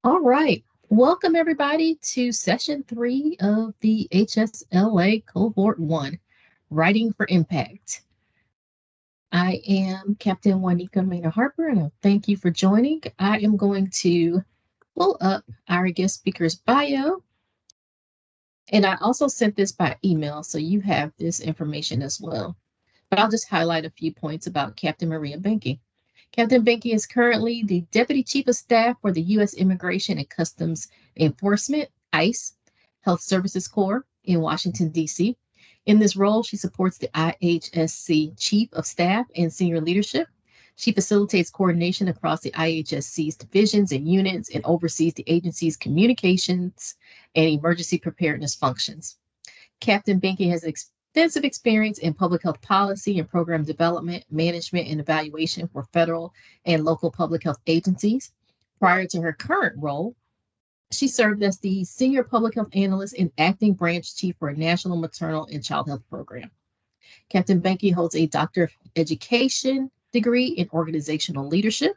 All right. Welcome, everybody, to session 3 of the HSLA Cohort 1, Writing for Impact. I am Captain Juanita Maynard Harper, and I thank you for joining. I am going to pull up our guest speaker's bio, and I also sent this by email, so you have this information as well. But I'll just highlight a few points about Captain Maria Benke. Captain Benke is currently the Deputy Chief of Staff for the U.S. Immigration and Customs Enforcement, ICE, Health Services Corps in Washington, D.C. In this role, she supports the IHSC Chief of Staff and senior leadership. She facilitates coordination across the IHSC's divisions and units and oversees the agency's communications and emergency preparedness functions. Captain Benke has extensive experience in public health policy and program development, management, and evaluation for federal and local public health agencies. Prior to her current role, she served as the Senior Public Health Analyst and Acting Branch Chief for a National Maternal and Child Health Program. Captain Benke holds a Doctor of Education degree in Organizational Leadership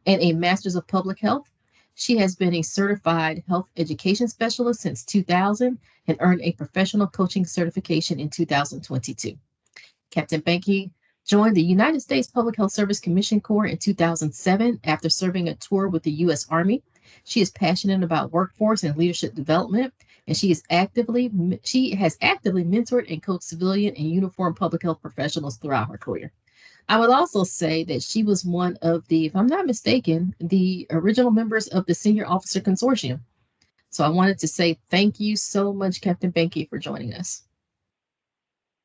and a Master's of Public Health. She has been a certified health education specialist since 2000 and earned a professional coaching certification in 2022. Captain Benke joined the United States Public Health Service Commission Corps in 2007 after serving a tour with the U.S. Army. She is passionate about workforce and leadership development, and she has actively mentored and coached civilian and uniformed public health professionals throughout her career. I would also say that she was one of the, if I'm not mistaken, the original members of the Senior Officer Consortium. So I wanted to say thank you so much, Captain Benke, for joining us.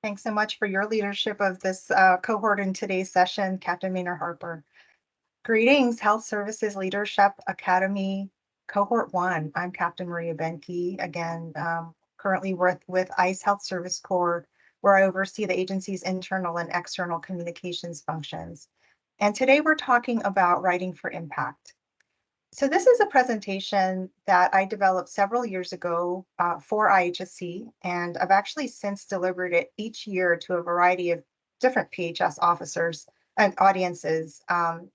Thanks so much for your leadership of this cohort in today's session, Captain Maynard Harper. Greetings, Health Services Leadership Academy, Cohort 1. I'm Captain Maria Benke, again, currently with ICE Health Service Corps, where I oversee the agency's internal and external communications functions. And today we're talking about writing for impact. So this is a presentation that I developed several years ago for IHSC, and I've actually since delivered it each year to a variety of different PHS officers and audiences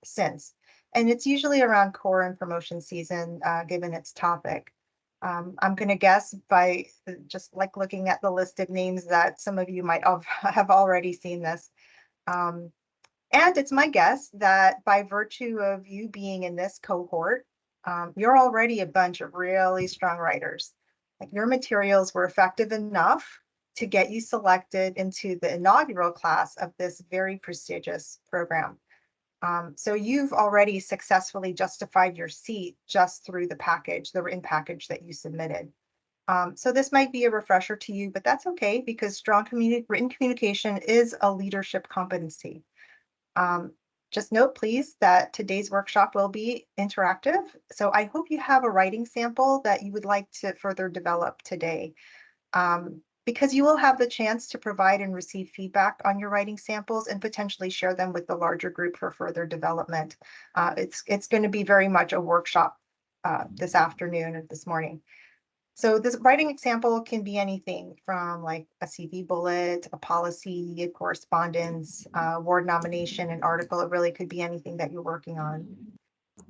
since. And it's usually around core and promotion season, given its topic. I'm going to guess by just like looking at the listed names that some of you might have already seen this. And it's my guess that by virtue of you being in this cohort, you're already a bunch of really strong writers. Like your materials were effective enough to get you selected into the inaugural class of this very prestigious program. So you've already successfully justified your seat just through the package, the written package that you submitted. So this might be a refresher to you, but that's okay because strong written communication is a leadership competency. Just note, please, that today's workshop will be interactive. So I hope you have a writing sample that you would like to further develop today. Because you will have the chance to provide and receive feedback on your writing samples and potentially share them with the larger group for further development. It's going to be very much a workshop this afternoon or this morning. So this writing example can be anything from like a CV bullet, a policy, a correspondence, award nomination, an article. It really could be anything that you're working on.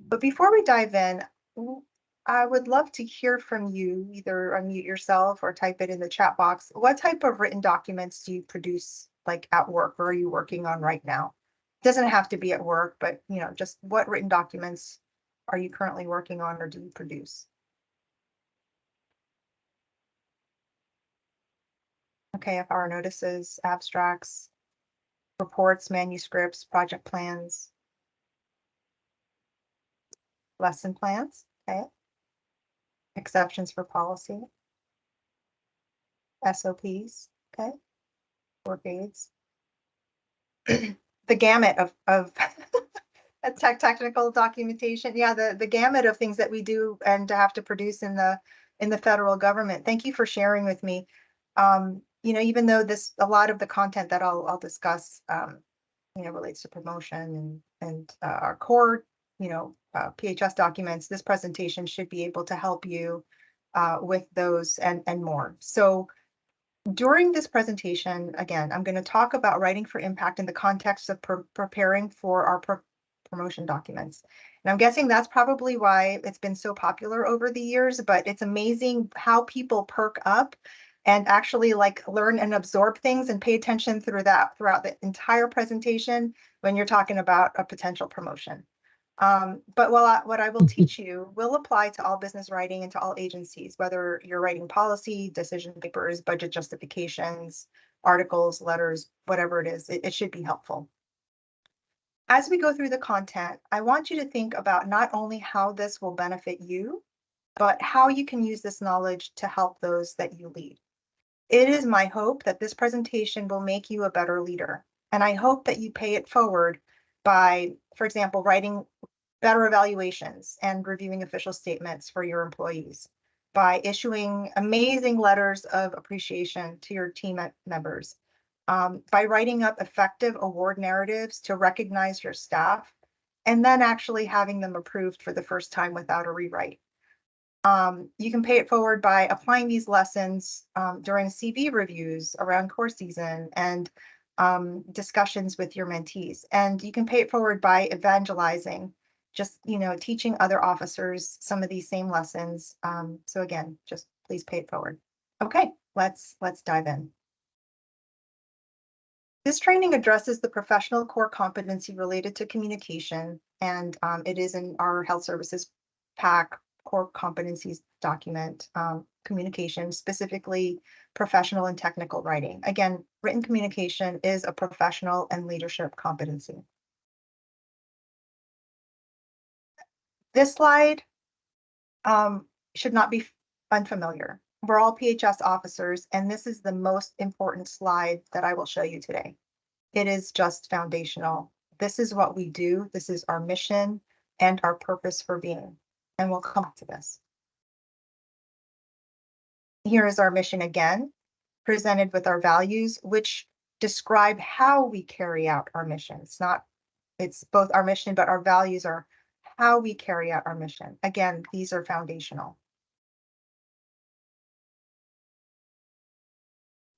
But before we dive in, I would love to hear from you, either unmute yourself or type it in the chat box. What type of written documents do you produce like at work, or are you working on right now? It doesn't have to be at work, but just what written documents are you currently working on or do you produce? Okay, FR notices, abstracts, reports, manuscripts, project plans, lesson plans, okay. Exceptions for policy, SOPs, okay, work aids. The gamut of technical documentation. Yeah, the gamut of things that we do and to have to produce in the federal government. Thank you for sharing with me. Even though a lot of the content that I'll discuss, relates to promotion and our core, PHS documents, this presentation should be able to help you with those and more. So during this presentation, again, I'm going to talk about writing for impact in the context of preparing for our promotion documents. And I'm guessing that's probably why it's been so popular over the years, but it's amazing how people perk up and actually like learn and absorb things and pay attention throughout the entire presentation when you're talking about a potential promotion. But what I will teach you will apply to all business writing and to all agencies, whether you're writing policy, decision papers, budget justifications, articles, letters, whatever it is, it should be helpful. As we go through the content, I want you to think about not only how this will benefit you, but how you can use this knowledge to help those that you lead. It is my hope that this presentation will make you a better leader. And I hope that you pay it forward by, for example, writing better evaluations and reviewing official statements for your employees, by issuing amazing letters of appreciation to your team members, by writing up effective award narratives to recognize your staff, and then actually having them approved for the first time without a rewrite. You can pay it forward by applying these lessons during CV reviews around course season and discussions with your mentees. And you can pay it forward by evangelizing, just teaching other officers some of these same lessons. So again, just please pay it forward. Okay, let's dive in. This training addresses the professional core competency related to communication, and it is in our health services PAC core competencies document, communication, specifically professional and technical writing. Again, written communication is a professional and leadership competency. This slide should not be unfamiliar. We're all PHS officers, and this is the most important slide that I will show you today. It is just foundational. This is what we do. This is our mission and our purpose for being. And we'll come back to this. Here is our mission again, presented with our values, which describe how we carry out our mission. It's both our mission, but our values are how we carry out our mission. Again, these are foundational.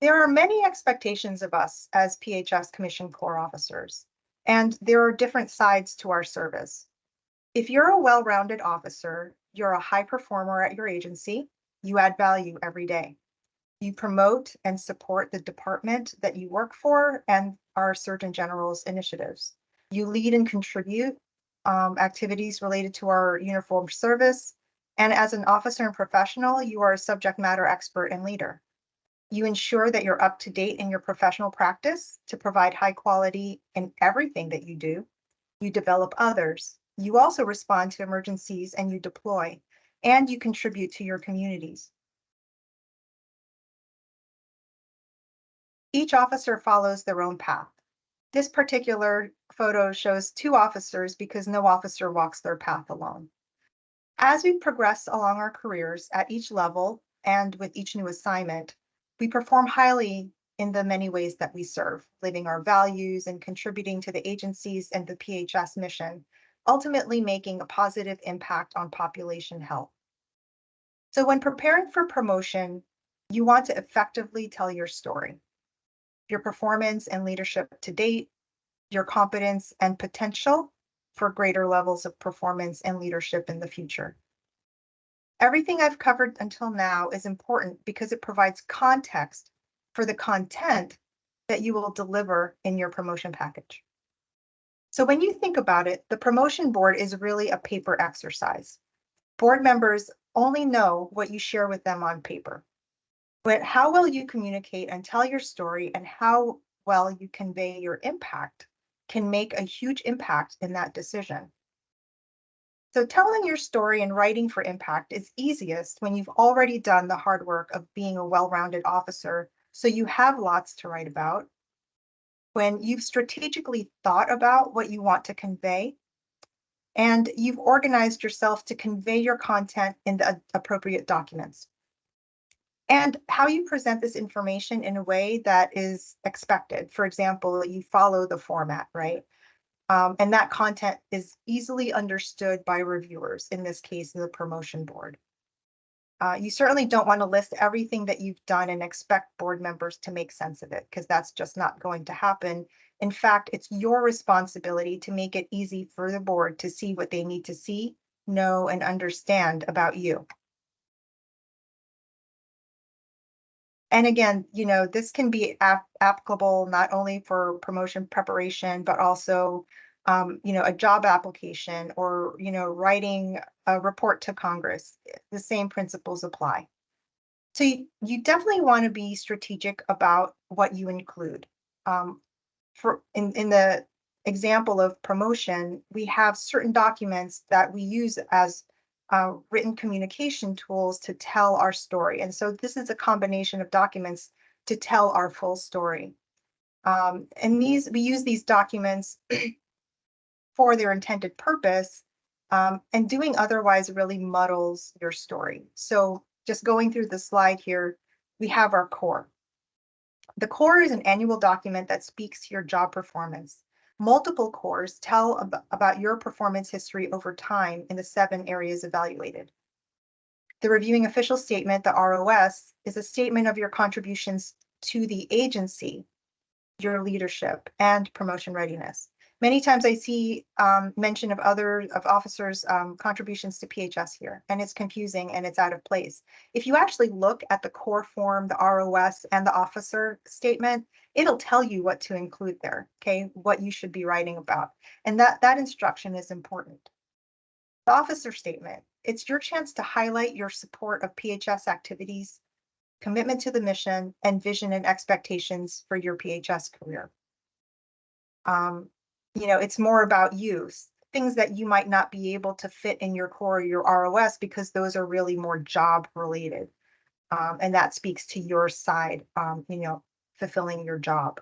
There are many expectations of us as PHS Commission Corps officers, and there are different sides to our service. If you're a well-rounded officer, you're a high performer at your agency, you add value every day. You promote and support the department that you work for and our Surgeon General's initiatives. You lead and contribute activities related to our uniformed service. And as an officer and professional, you are a subject matter expert and leader. You ensure that you're up to date in your professional practice to provide high quality in everything that you do. You develop others. You also respond to emergencies and you deploy, and you contribute to your communities. Each officer follows their own path. This particular photo shows two officers because no officer walks their path alone. As we progress along our careers at each level and with each new assignment, we perform highly in the many ways that we serve, living our values and contributing to the agencies and the PHS mission, ultimately making a positive impact on population health. So when preparing for promotion, you want to effectively tell your story, your performance and leadership to date, your competence and potential for greater levels of performance and leadership in the future. Everything I've covered until now is important because it provides context for the content that you will deliver in your promotion package. So when you think about it, the promotion board is really a paper exercise. Board members only know what you share with them on paper. But how well you communicate and tell your story and how well you convey your impact can make a huge impact in that decision. So telling your story and writing for impact is easiest when you've already done the hard work of being a well-rounded officer, so you have lots to write about. When you've strategically thought about what you want to convey, and you've organized yourself to convey your content in the appropriate documents. And how you present this information in a way that is expected. For example, you follow the format, right? And that content is easily understood by reviewers, in this case, the promotion board. You certainly don't want to list everything that you've done and expect board members to make sense of it, because that's just not going to happen. In fact, it's your responsibility to make it easy for the board to see what they need to see, know, and understand about you. And again, this can be applicable not only for promotion preparation, but also, a job application or, writing a report to Congress. The same principles apply. So you definitely want to be strategic about what you include. In the example of promotion, we have certain documents that we use as written communication tools to tell our story. And so this is a combination of documents to tell our full story. And we use these documents for their intended purpose, and doing otherwise really muddles your story. So just going through the slide here, we have our core. The core is an annual document that speaks to your job performance. Multiple cores tell about your performance history over time in the 7 areas evaluated. The reviewing official statement, the ROS, is a statement of your contributions to the agency, your leadership, and promotion readiness. Many times I see mention of officers' contributions to PHS here, and it's confusing and it's out of place. If you actually look at the core form, the ROS, and the officer statement, it'll tell you what to include there, okay, what you should be writing about. And that instruction is important. The officer statement, it's your chance to highlight your support of PHS activities, commitment to the mission, and vision and expectations for your PHS career. It's more about you, things that you might not be able to fit in your core or your ROS because those are really more job related. And that speaks to your side, fulfilling your job.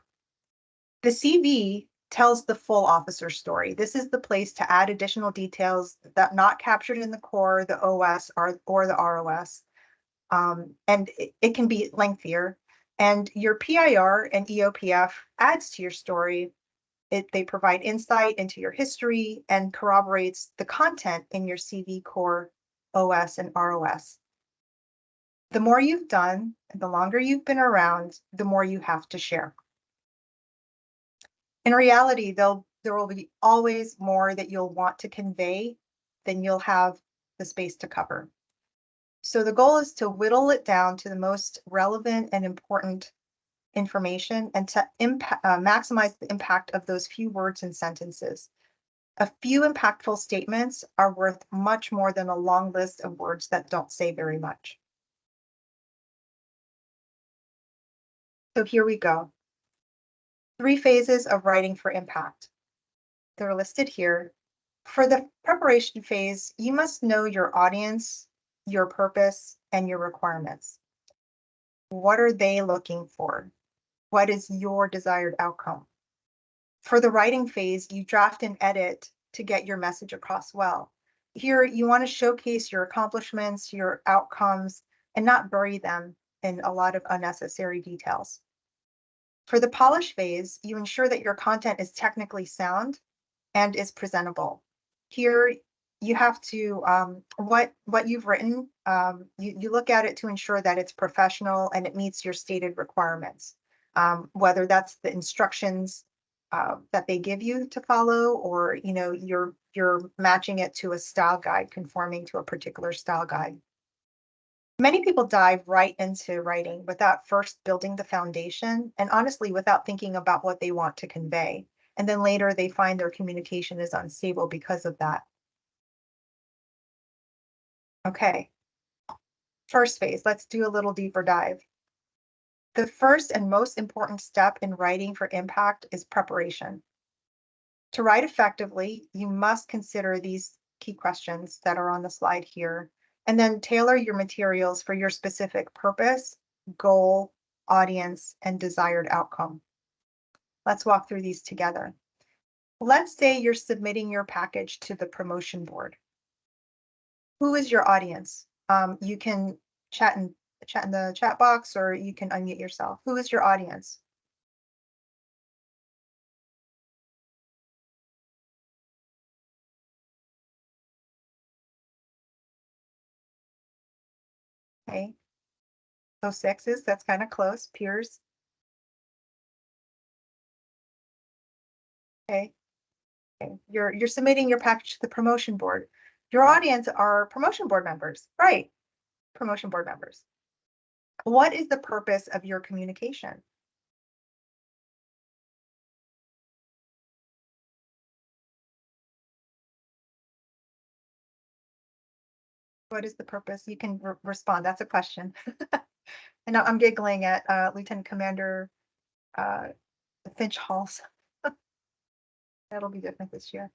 The CV tells the full officer story. This is the place to add additional details that not captured in the core, the OS, or the ROS. And it can be lengthier. And your PIR and EOPF adds to your story. They provide insight into your history and corroborates the content in your CV core, OS, and ROS. The more you've done, and the longer you've been around, the more you have to share. In reality, there will be always more that you'll want to convey than you'll have the space to cover. So the goal is to whittle it down to the most relevant and important information and to maximize the impact of those few words and sentences. A few impactful statements are worth much more than a long list of words that don't say very much. So here we go. 3 phases of writing for impact. They're listed here. For the preparation phase, you must know your audience, your purpose, and your requirements. What are they looking for? What is your desired outcome? For the writing phase, you draft and edit to get your message across well. Here, you want to showcase your accomplishments, your outcomes, and not bury them in a lot of unnecessary details. For the polish phase, you ensure that your content is technically sound and is presentable. Here, you have to, what you've written, you look at it to ensure that it's professional and it meets your stated requirements, whether that's the instructions that they give you to follow, or you're matching it to a style guide, conforming to a particular style guide. Many people dive right into writing without first building the foundation, and honestly, without thinking about what they want to convey. And then later they find their communication is unstable because of that. Okay, first phase, let's do a little deeper dive. The first and most important step in writing for impact is preparation. To write effectively, you must consider these key questions that are on the slide here, and then tailor your materials for your specific purpose, goal, audience, and desired outcome. Let's walk through these together. Let's say you're submitting your package to the promotion board. Who is your audience? You can chat in the chat box, or you can unmute yourself. Who is your audience? Okay. So 6s, that's kind of close. Peers. Okay. Okay. You're submitting your package to the promotion board. Your audience are promotion board members, right? Promotion board members. What is the purpose of your communication? What is the purpose? You can respond. That's a question. And I'm giggling at Lieutenant Commander uh, Finch Halls. That'll be different this year.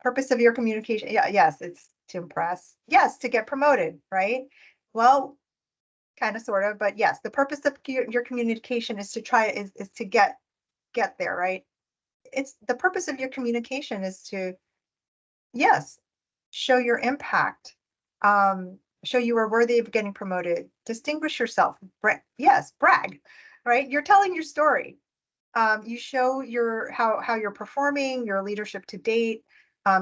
Purpose of your communication. Yeah, yes, it's to impress. Yes, to get promoted, right? Well, kind of, sort of, but yes, the purpose of your communication is to try is to get there, right? It's the purpose of your communication is to, yes, show your impact, show you are worthy of getting promoted, distinguish yourself, yes, brag, right? You're telling your story. You show your how you're performing, your leadership to date.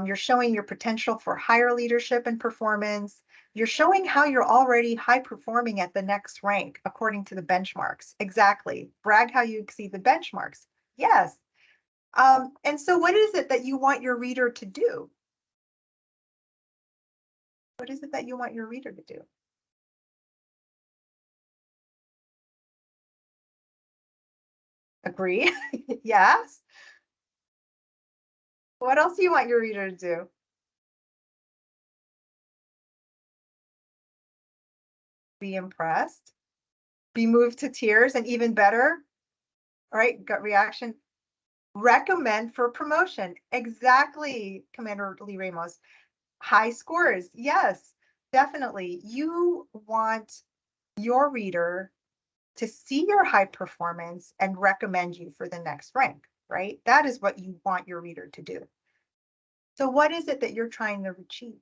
You're showing your potential for higher leadership and performance. You're showing how you're already high performing at the next rank according to the benchmarks. Exactly. Brag how you exceed the benchmarks. Yes. And so what is it that you want your reader to do? What is it that you want your reader to do? Agree? Yes. What else do you want your reader to do? Be impressed, be moved to tears, and even better, right? Gut reaction. Recommend for promotion. Exactly, Commander Lee Ramos. High scores. Yes, definitely. You want your reader to see your high performance and recommend you for the next rank, right? That is what you want your reader to do. So what is it that you're trying to achieve?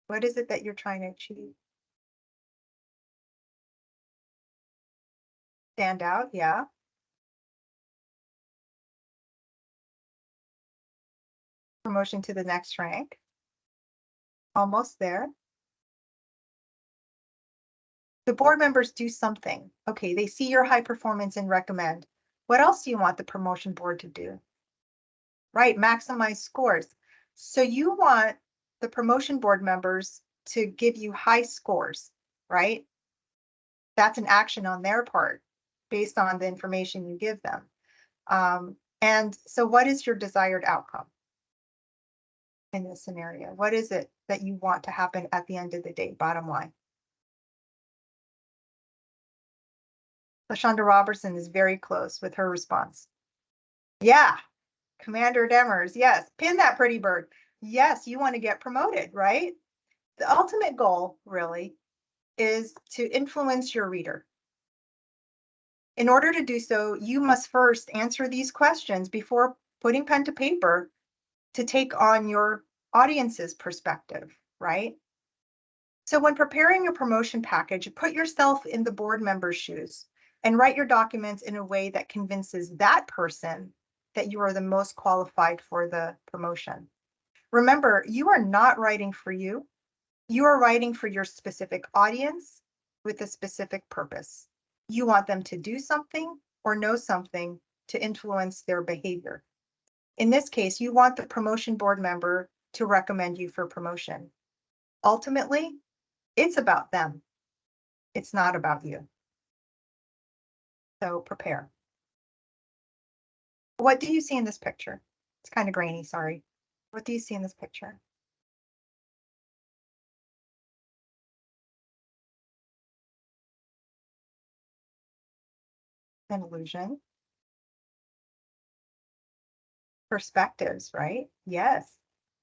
What is it that you're trying to achieve? Stand out, yeah. Promotion to the next rank. Almost there. The board members do something. Okay, they see your high performance and recommend. What else do you want the promotion board to do? Right, maximize scores. So you want the promotion board members to give you high scores, right? That's an action on their part based on the information you give them. And so what is your desired outcome in this scenario? What is it that you want to happen at the end of the day, bottom line? LaShonda Robertson is very close with her response. Yeah, Commander Demers, yes, pin that pretty bird. Yes, you want to get promoted, right? The ultimate goal, really, is to influence your reader. In order to do so, you must first answer these questions before putting pen to paper to take on your audience's perspective, right? So when preparing your promotion package, put yourself in the board member's shoes and write your documents in a way that convinces that person that you are the most qualified for the promotion. Remember, you are not writing for you. You are writing for your specific audience with a specific purpose. You want them to do something or know something to influence their behavior. In this case, you want the promotion board member to recommend you for promotion. Ultimately, it's about them. It's not about you. So prepare. What do you see in this picture? It's kind of grainy, sorry. What do you see in this picture? An illusion. Perspectives, right? Yes.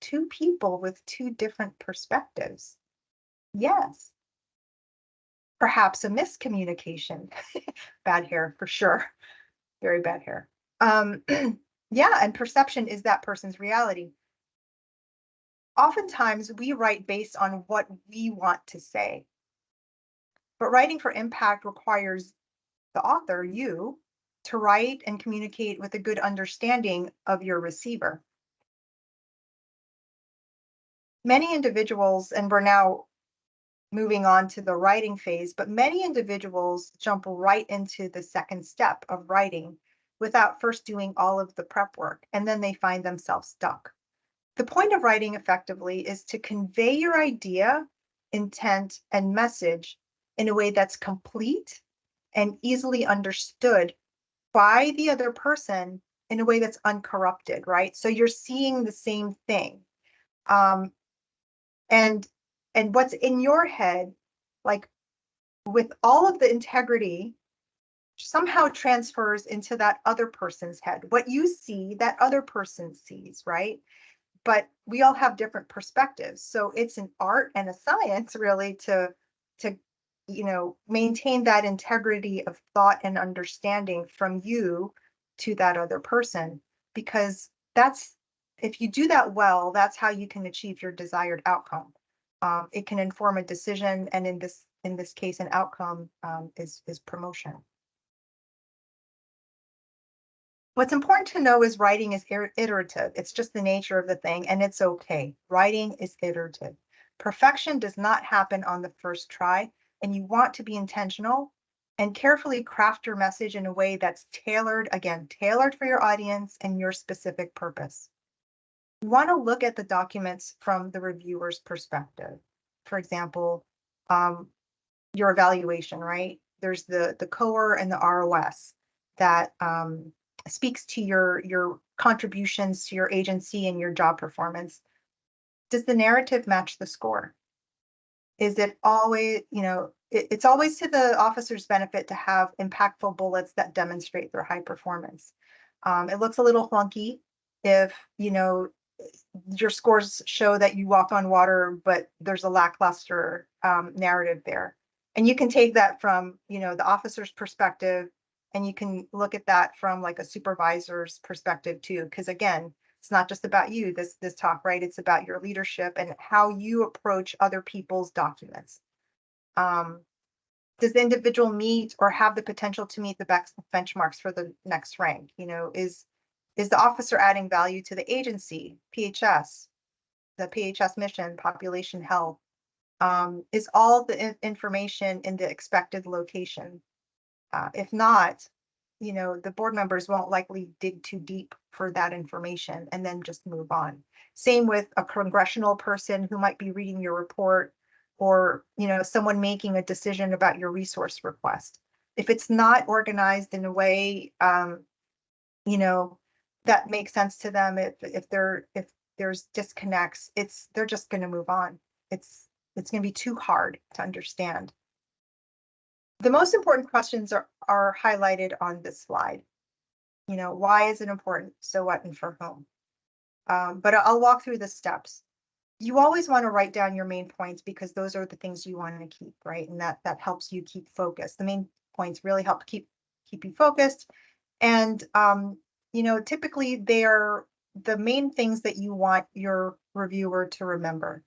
Two people with two different perspectives. Yes. Perhaps a miscommunication. Bad hair for sure. Very bad hair. Yeah, and perception is that person's reality. Oftentimes we write based on what we want to say, but writing for impact requires the author, you, to write and communicate with a good understanding of your receiver. Many individuals, and we're now moving on to the writing phase, but many individuals jump right into the second step of writing without first doing all of the prep work, and then they find themselves stuck. The point of writing effectively is to convey your idea, intent, and message in a way that's complete and easily understood by the other person in a way that's uncorrupted, right? So you're seeing the same thing. Um, and what's in your head, like with all of the integrity, somehow transfers into that other person's head. What you see, that other person sees, right? But we all have different perspectives. So it's an art and a science really to maintain that integrity of thought and understanding from you to that other person, because that's, if you do that well, that's how you can achieve your desired outcome. It can inform a decision, and in this case, an outcome is promotion. What's important to know is writing is iterative. It's just the nature of the thing, and it's okay. Writing is iterative. Perfection does not happen on the first try, and you want to be intentional and carefully craft your message in a way that's tailored, again, tailored for your audience and your specific purpose. You want to look at the documents from the reviewer's perspective. For example, your evaluation, right? There's the CORE and the ROS that speaks to your contributions to your agency and your job performance. Does the narrative match the score? Is it always, it's always to the officer's benefit to have impactful bullets that demonstrate their high performance. It looks a little funky if, your scores show that you walk on water, but there's a lackluster narrative there. And you can take that from, the officer's perspective, and you can look at that from like a supervisor's perspective too. Because again, it's not just about you, this talk, right? It's about your leadership and how you approach other people's documents. Does the individual meet or have the potential to meet the best benchmarks for the next rank? Is the officer adding value to the agency, PHS, the PHS mission, population health? Is all the information in the expected location? If not, the board members won't likely dig too deep for that information and then just move on. Same with a congressional person who might be reading your report, or, someone making a decision about your resource request. If it's not organized in a way, you know, that makes sense to them, if there's disconnects, they're just going to move on. It's going to be too hard to understand. The most important questions are highlighted on this slide. Why is it important? So what and for whom? But I'll walk through the steps. You always want to write down your main points, because those are the things you want to keep, right? And that helps you keep focused. The main points really help keep you focused. And typically they are the main things that you want your reviewer to remember.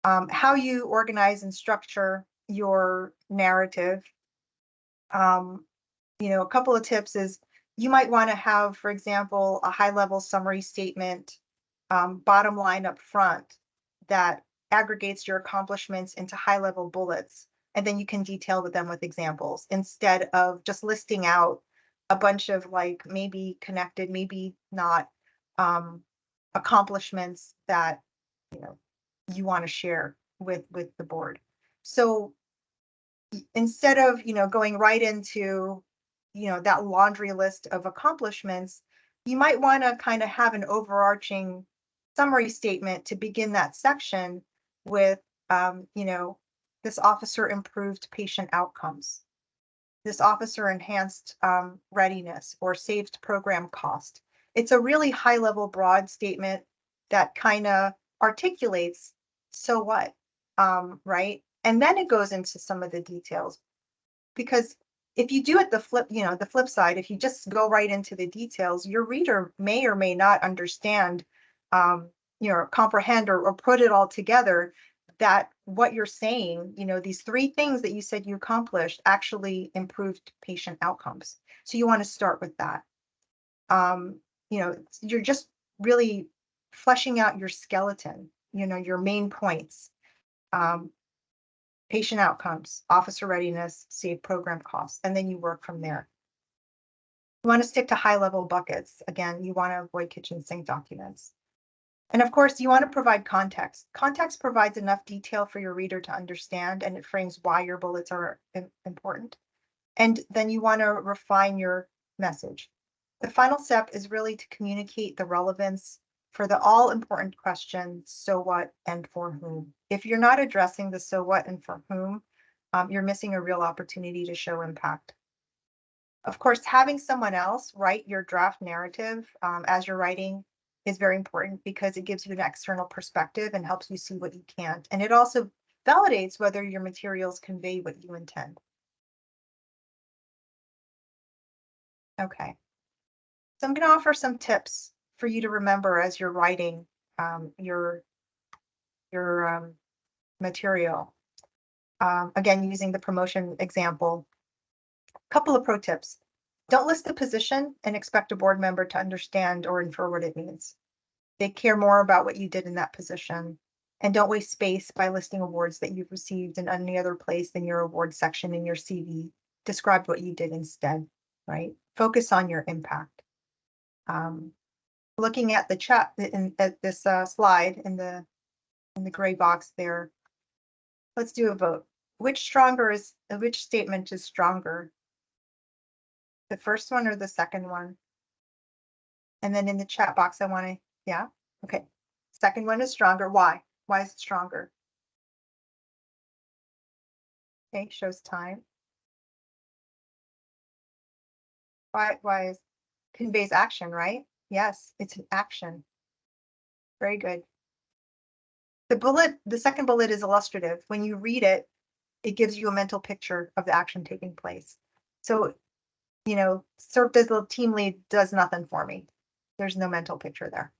How you organize and structure your narrative. A couple of tips is you might want to have, for example, a high-level summary statement, bottom line up front, that aggregates your accomplishments into high-level bullets, and then you can detail them with examples instead of just listing out a bunch of like maybe connected, maybe not accomplishments that you want to share with the board. So instead of going right into that laundry list of accomplishments, you might want to kind of have an overarching summary statement to begin that section with this officer improved patient outcomes, this officer enhanced readiness or saved program cost. It's a really high level broad statement that kind of articulates so what, right? And then it goes into some of the details, because if you do it the flip side, if you just go right into the details, your reader may or may not understand, comprehend or put it all together, that what you're saying, these three things that you said you accomplished actually improved patient outcomes. So you want to start with that. You're just really fleshing out your skeleton, your main points. patient outcomes, officer readiness, save program costs, and then you work from there. You want to stick to high-level buckets. Again, you want to avoid kitchen sink documents. And of course, you want to provide context. Context provides enough detail for your reader to understand, and it frames why your bullets are important. And then you want to refine your message. The final step is really to communicate the relevance for the all-important question, so what and for whom. If you're not addressing the so what and for whom, you're missing a real opportunity to show impact. Of course, having someone else write your draft narrative as you're writing is very important because it gives you an external perspective and helps you see what you can't. And it also validates whether your materials convey what you intend. Okay. So I'm going to offer some tips for you to remember as you're writing your material. Again, using the promotion example. A couple of pro tips. Don't list the position and expect a board member to understand or infer what it means. They care more about what you did in that position. And don't waste space by listing awards that you've received in any other place than your award section in your CV. Describe what you did instead, right? Focus on your impact. Looking at the chat at this slide in the gray box there, let's do a vote. Which statement is stronger? The first one or the second one? And then in the chat box, I want to, yeah, okay. Second one is stronger. Why? Why is it stronger? Okay, shows time. Why is conveys action, right? Yes, it's an action. Very good. The second bullet is illustrative. When you read it, it gives you a mental picture of the action taking place. So, you know, served as a team lead does nothing for me. There's no mental picture there.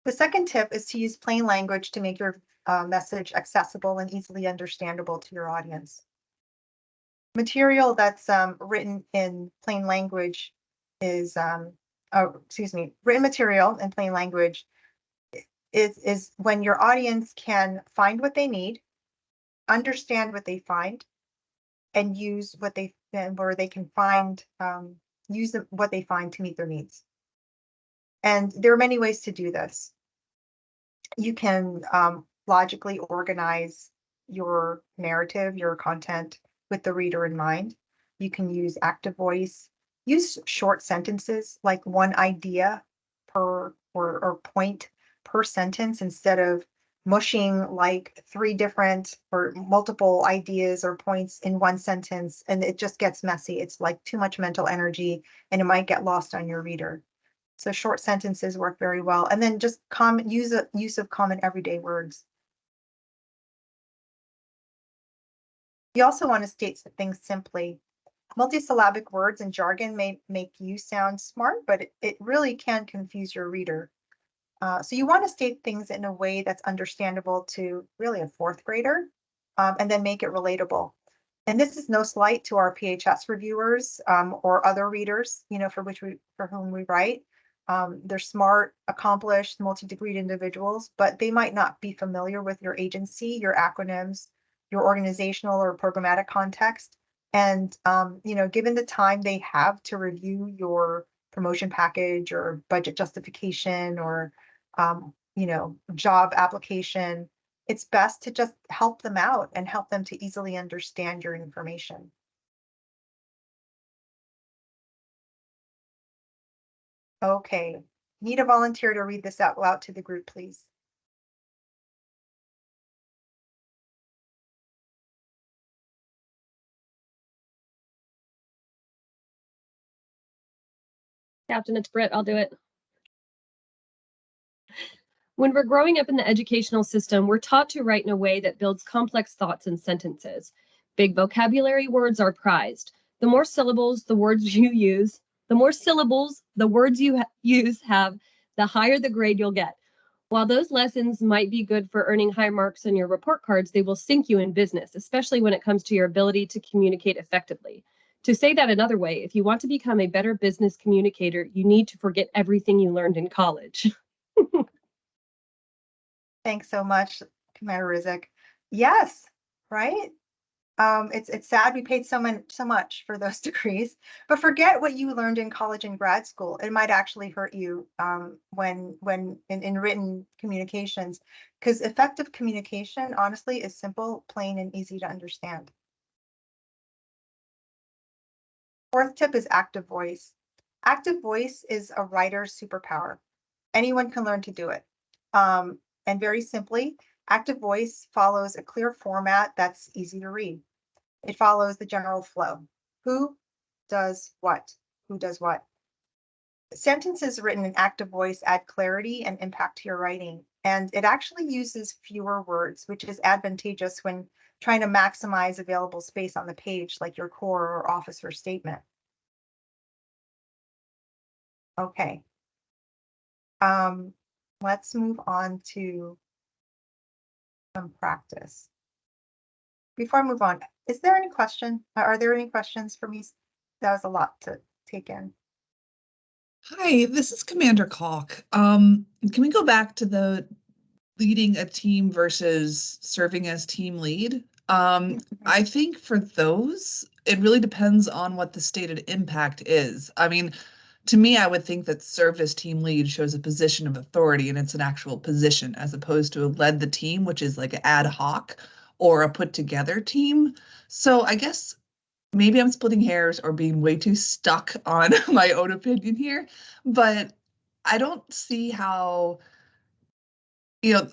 The second tip is to use plain language to make your message accessible and easily understandable to your audience. Material that's written in plain language is, written material in plain language is when your audience can find what they need, understand what they find, and use what they where they can find use what they find to meet their needs. And there are many ways to do this. You can logically organize your narrative, your content with the reader in mind. You can use active voice, use short sentences, like one idea per or point per sentence instead of mushing like three different or multiple ideas or points in one sentence, and it just gets messy. It's like too much mental energy and it might get lost on your reader. So short sentences work very well. And then just use of common everyday words. You also want to state things simply. Multisyllabic words and jargon may make you sound smart, but it really can confuse your reader. So you want to state things in a way that's understandable to really a fourth grader, and then make it relatable. And this is no slight to our PHS reviewers or other readers, you know, for whom we write. They're smart, accomplished, multi-degreed individuals, but they might not be familiar with your agency, your acronyms, your organizational or programmatic context. And, you know, given the time they have to review your promotion package or budget justification or, you know, job application, it's best to just help them out and help them to easily understand your information. Okay, need a volunteer to read this out loud to the group, please. Captain, it's Britt. I'll do it. When we're growing up in the educational system, we're taught to write in a way that builds complex thoughts and sentences. Big vocabulary words are prized. The more syllables the words you use, the more syllables the words you use have, the higher the grade you'll get. While those lessons might be good for earning high marks on your report cards, they will sink you in business, especially when it comes to your ability to communicate effectively. To say that another way, if you want to become a better business communicator, you need to forget everything you learned in college. Thanks so much, Commander Rizek. Yes, right? It's sad we paid so much for those degrees, but forget what you learned in college and grad school. It might actually hurt you when in written communications, because effective communication, honestly, is simple, plain, and easy to understand. Fourth tip is active voice. Active voice is a writer's superpower. Anyone can learn to do it. And very simply, active voice follows a clear format that's easy to read. It follows the general flow. Who does what? Who does what? Sentences written in active voice add clarity and impact to your writing. And it actually uses fewer words, which is advantageous when trying to maximize available space on the page, like your core or officer statement. Okay. Let's move on to some practice. Before I move on, is there any question? Are there any questions for me? That was a lot to take in. Hi, this is Commander Calk. Can we go back to the leading a team versus serving as team lead? I think for those, it really depends on what the stated impact is. I mean, to me, I would think that served as team lead shows a position of authority and it's an actual position as opposed to a led the team, which is like ad hoc or a put together team. So I guess maybe I'm splitting hairs or being way too stuck on my own opinion here, but I don't see how, you know,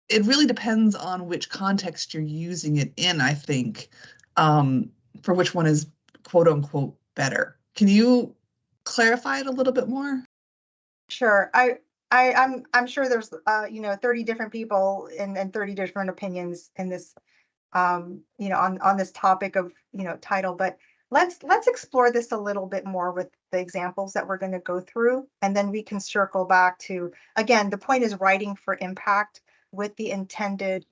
it really depends on which context you're using it in, I think, for which one is quote unquote better. Can you clarify it a little bit more? Sure. I'm sure there's 30 different people and 30 different opinions in this on this topic of title, but let's explore this a little bit more with the examples that we're going to go through, and then we can circle back to, again, the point is writing for impact with the intended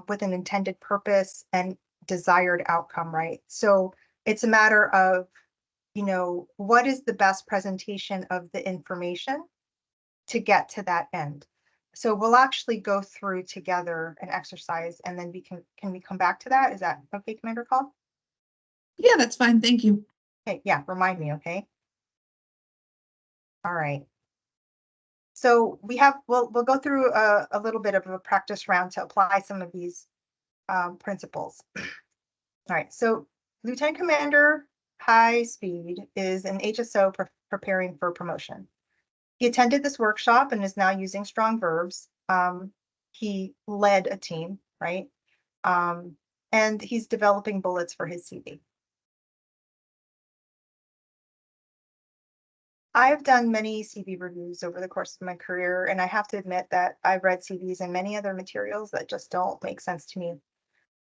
with an intended purpose and desired outcome, right? So it's a matter of what is the best presentation of the information to get to that end. So we'll actually go through together an exercise, and then can we come back to that? Is that okay, Commander Call? Yeah, that's fine. Thank you. Okay, yeah, remind me, okay? All right. So we'll go through a little bit of a practice round to apply some of these principles. All right, so Lieutenant Commander High Speed is an HSO preparing for promotion. He attended this workshop and is now using strong verbs. He led a team, right? And he's developing bullets for his CV. I've done many CV reviews over the course of my career, and I have to admit that I've read CVs and many other materials that just don't make sense to me.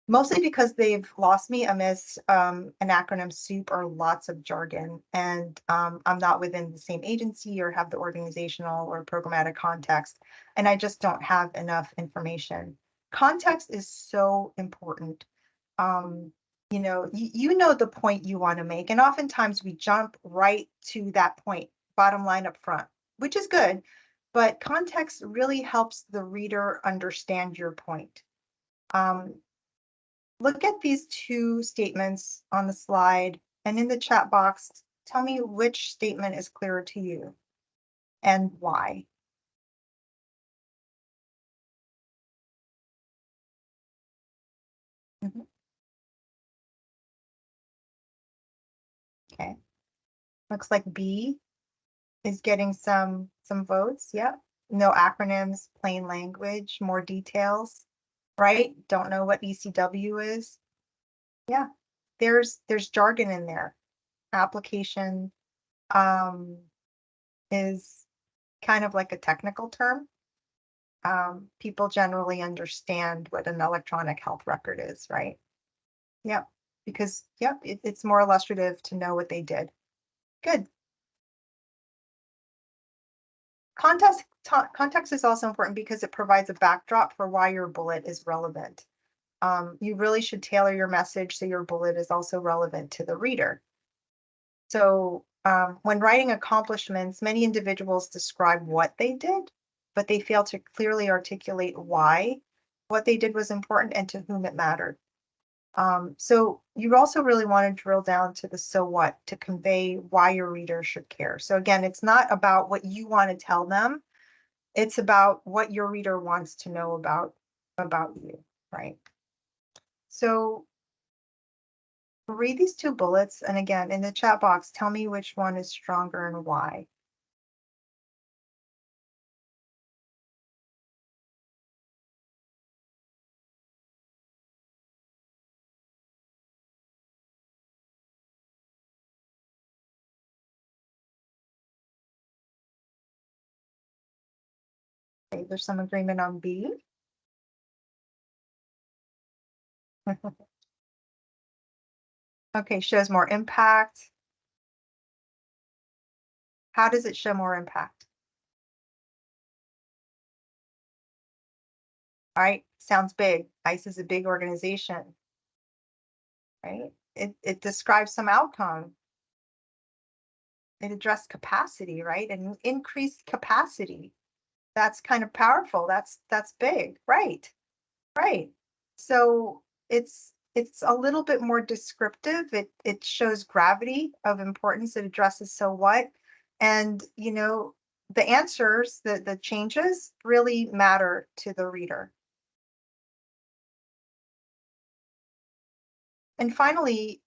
Mostly because they've lost me amidst an acronym soup or lots of jargon, and I'm not within the same agency or have the organizational or programmatic context, and I just don't have enough information. Context is so important. You know the point you want to make, and oftentimes we jump right to that point, bottom line up front, which is good, but context really helps the reader understand your point. Look at these two statements on the slide, and in the chat box, tell me which statement is clearer to you and why. Mhm. Okay, looks like B is getting some votes. Yep. No acronyms, plain language, more details, right? Don't know what ECW is. Yeah, there's jargon in there. Application is kind of like a technical term. People generally understand what an electronic health record is, right? Yep, because it's more illustrative to know what they did. Good. Context is also important because it provides a backdrop for why your bullet is relevant. You really should tailor your message so your bullet is also relevant to the reader. So when writing accomplishments, many individuals describe what they did, but they fail to clearly articulate why what they did was important, and to whom it mattered. So you also really want to drill down to the so what to convey why your reader should care. So again, it's not about what you want to tell them. It's about what your reader wants to know about you, right? So read these two bullets, and again, in the chat box, tell me which one is stronger and why. Okay, there's some agreement on B. Okay, shows more impact. How does it show more impact? All right, sounds big. ICE is a big organization, right? It describes some outcome. It addressed capacity, right? And increased capacity. That's kind of powerful. That's big, right? Right. So it's a little bit more descriptive. It shows gravity of importance. It addresses so what, and you know the answers, the changes really matter to the reader. And finally,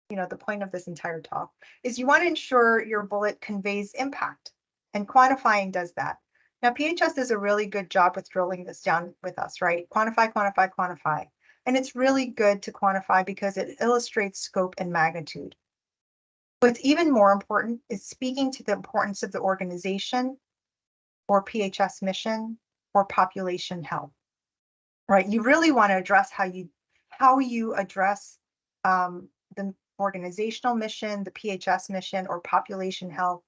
you know, the point of this entire talk is you want to ensure your bullet conveys impact, and quantifying does that. Now, PHS does a really good job with drilling this down with us, right? Quantify, quantify, quantify. And it's really good to quantify because it illustrates scope and magnitude. What's even more important is speaking to the importance of the organization or PHS mission or population health, right? You really want to address how you address the organizational mission, the PHS mission, or population health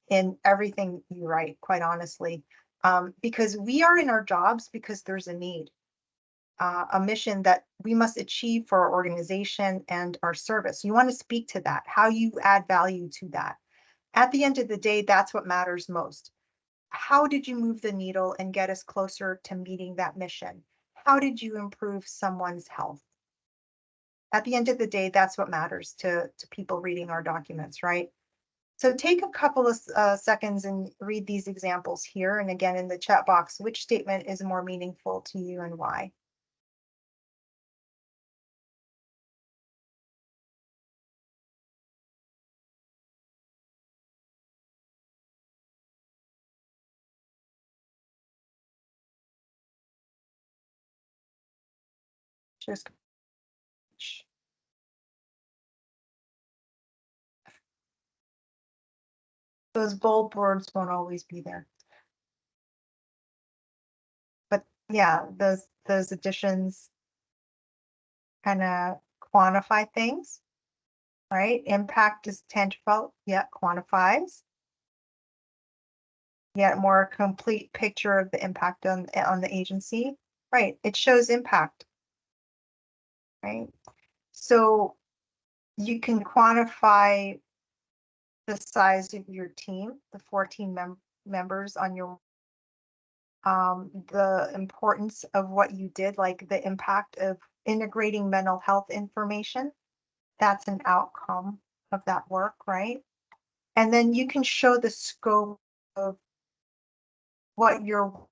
in everything you write, quite honestly, because we are in our jobs because there's a need, a mission that we must achieve for our organization and our service. You want to speak to that, how you add value to that. At the end of the day, that's what matters most. How did you move the needle and get us closer to meeting that mission? How did you improve someone's health? At the end of the day, that's what matters to people reading our documents, right? So take a couple of seconds and read these examples here. And again, in the chat box, which statement is more meaningful to you and why? Just those bold words won't always be there. But yeah, those additions kind of quantify things, right? Impact is tangible, yet quantifies. Yet more complete picture of the impact on the agency, right? It shows impact, right? So you can quantify the size of your team, the 14 members on your, the importance of what you did, like the impact of integrating mental health information. That's an outcome of that work, right? And then you can show the scope of what you're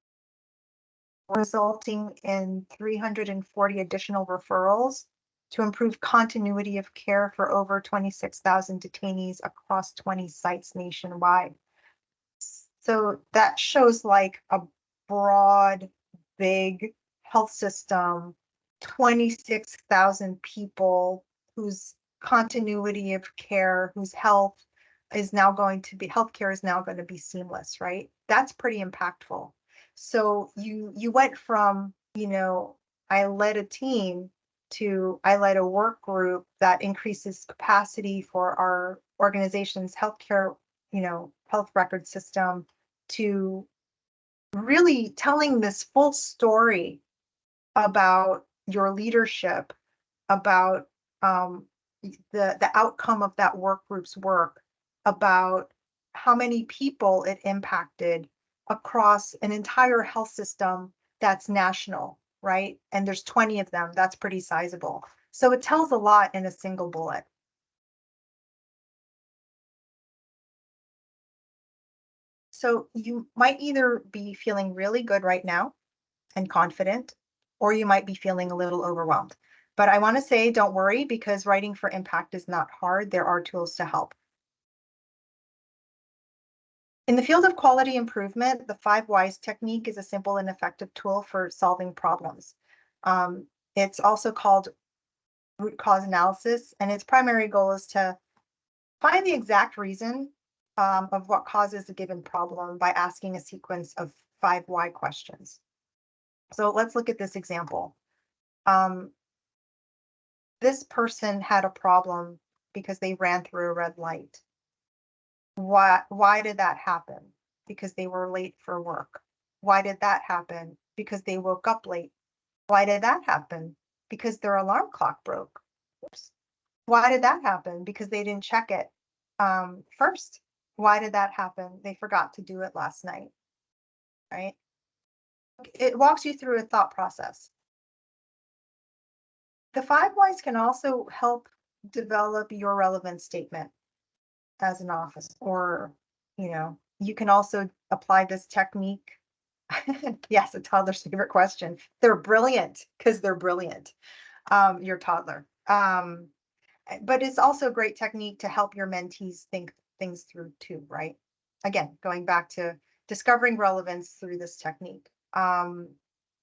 resulting in 340 additional referrals to improve continuity of care for over 26,000 detainees across 20 sites nationwide. So that shows like a broad, big health system, 26,000 people whose continuity of care, whose health is now going to be, healthcare is now going to be seamless, right? That's pretty impactful. So you went from, you know, I led a team to I led a work group that increases capacity for our organization's healthcare, you know, health record system, to really telling this full story about your leadership, about the outcome of that work group's work, about how many people it impacted across an entire health system that's national. right? And there's 20 of them. That's pretty sizable. So it tells a lot in a single bullet. So you might either be feeling really good right now and confident, or you might be feeling a little overwhelmed. But I want to say, don't worry, because writing for impact is not hard. There are tools to help. In the field of quality improvement, the 5 whys technique is a simple and effective tool for solving problems. It's also called root cause analysis, and its primary goal is to find the exact reason of what causes a given problem by asking a sequence of 5 why questions. So let's look at this example. This person had a problem because they ran through a red light. Why did that happen? Because they were late for work. Why did that happen? Because they woke up late. Why did that happen? Because their alarm clock broke. Oops. Why did that happen? Because they didn't check it first. Why did that happen? They forgot to do it last night, right? It walks you through a thought process. The 5 whys can also help develop your relevant statement as an office, or, you can also apply this technique. Yes, a toddler's favorite question. They're brilliant because they're brilliant. Your toddler. But it's also a great technique to help your mentees think things through too, right? Again, going back to discovering relevance through this technique. At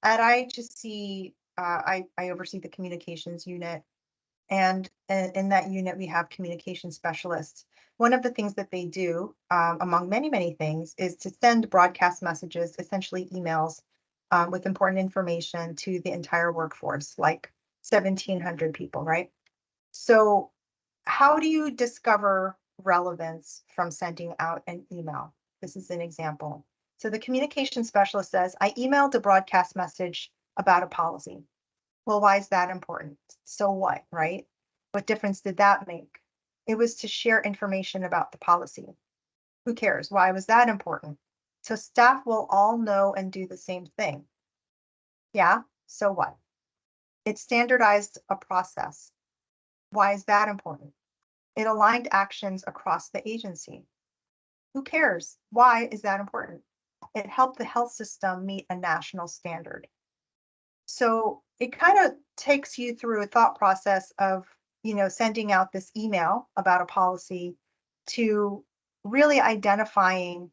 IHSC, I oversee the communications unit, and in that unit, we have communication specialists. One of the things that they do, among many, many things, is to send broadcast messages, essentially emails, with important information to the entire workforce, like 1,700 people, right? So how do you discover relevance from sending out an email? This is an example. So the communication specialist says, I emailed a broadcast message about a policy. Well, why is that important? So what, right? What difference did that make? It was to share information about the policy. Who cares? Why was that important? So staff will all know and do the same thing. Yeah, so what? It standardized a process. Why is that important? It aligned actions across the agency. Who cares? Why is that important? It helped the health system meet a national standard. So it kind of takes you through a thought process of, sending out this email about a policy to really identifying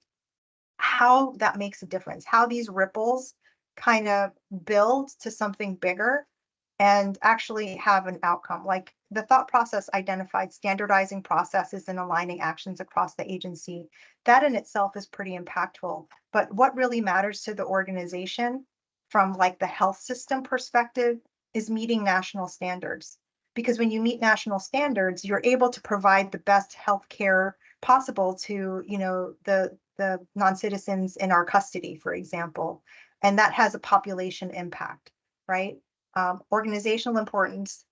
how that makes a difference, how these ripples kind of build to something bigger and actually have an outcome. Like the thought process identified standardizing processes and aligning actions across the agency. That in itself is pretty impactful. But what really matters to the organization from like the health system perspective is meeting national standards. Because when you meet national standards, you're able to provide the best health care possible to, the non-citizens in our custody, for example. And that has a population impact, right? Organizational importance,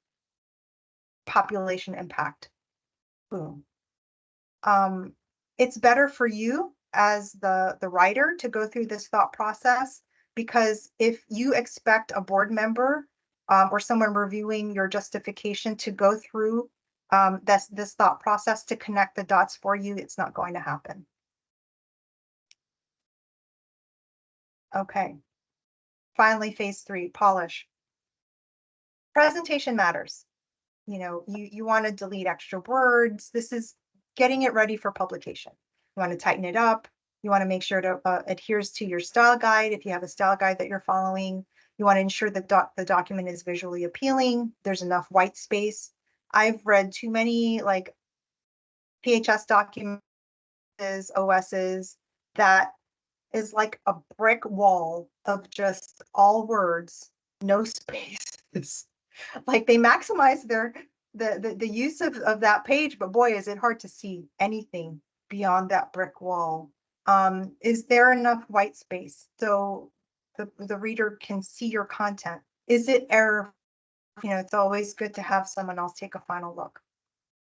population impact. Boom. It's better for you as the writer to go through this thought process, because if you expect a board member or someone reviewing your justification to go through this thought process to connect the dots for you, it's not going to happen. Okay. Finally, phase 3, polish. Presentation matters. You want to delete extra words. This is getting it ready for publication. You want to tighten it up. You want to make sure it adheres to your style guide. If you have a style guide that you're following, you want to ensure that the document is visually appealing. There's enough white space. I've read too many like PHS documents, OSs, that is like a brick wall of just all words, no spaces. Like they maximize the use of that page, but boy, is it hard to see anything beyond that brick wall. Is there enough white space so the reader can see your content? Is it error? It's always good to have someone else take a final look.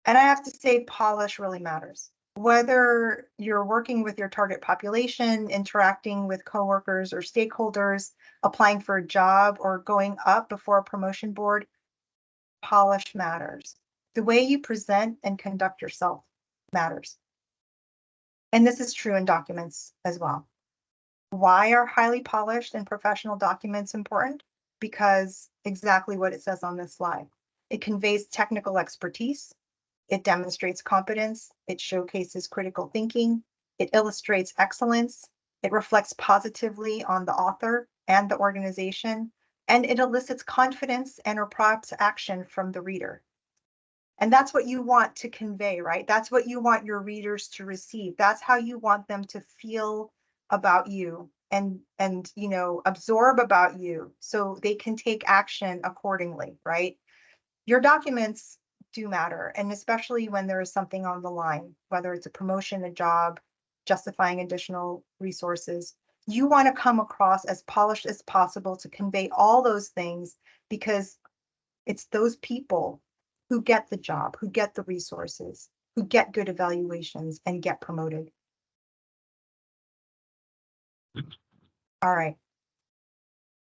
And I have to say, polish really matters. Whether you're working with your target population, interacting with coworkers or stakeholders, applying for a job, or going up before a promotion board, polish matters. The way you present and conduct yourself matters. And this is true in documents as well. Why are highly polished and professional documents important? Because exactly what it says on this slide. It conveys technical expertise. It demonstrates competence. It showcases critical thinking. It illustrates excellence. It reflects positively on the author and the organization. And it elicits confidence and or prompts action from the reader. And that's what you want to convey, right? That's what you want your readers to receive. That's how you want them to feel about you and you know, absorb about you so they can take action accordingly, right? Your documents do matter, and especially when there is something on the line, whether it's a promotion, a job, justifying additional resources. You want to come across as polished as possible to convey all those things, because it's those people who get the job, who get the resources, who get good evaluations and get promoted. All right.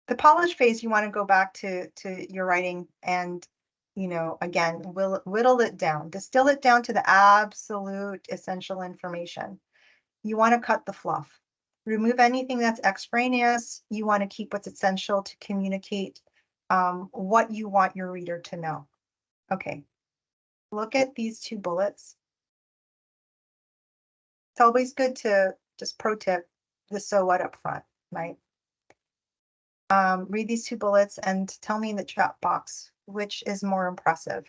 The polish phase, you want to go back to your writing and, you know, again, whittle it down, distill it down to the absolute essential information. You want to cut the fluff, remove anything that's extraneous. You want to keep what's essential to communicate what you want your reader to know. Okay, look at these two bullets. It's always good to just pro tip the so what up front, right? Read these two bullets and tell me in the chat box which is more impressive.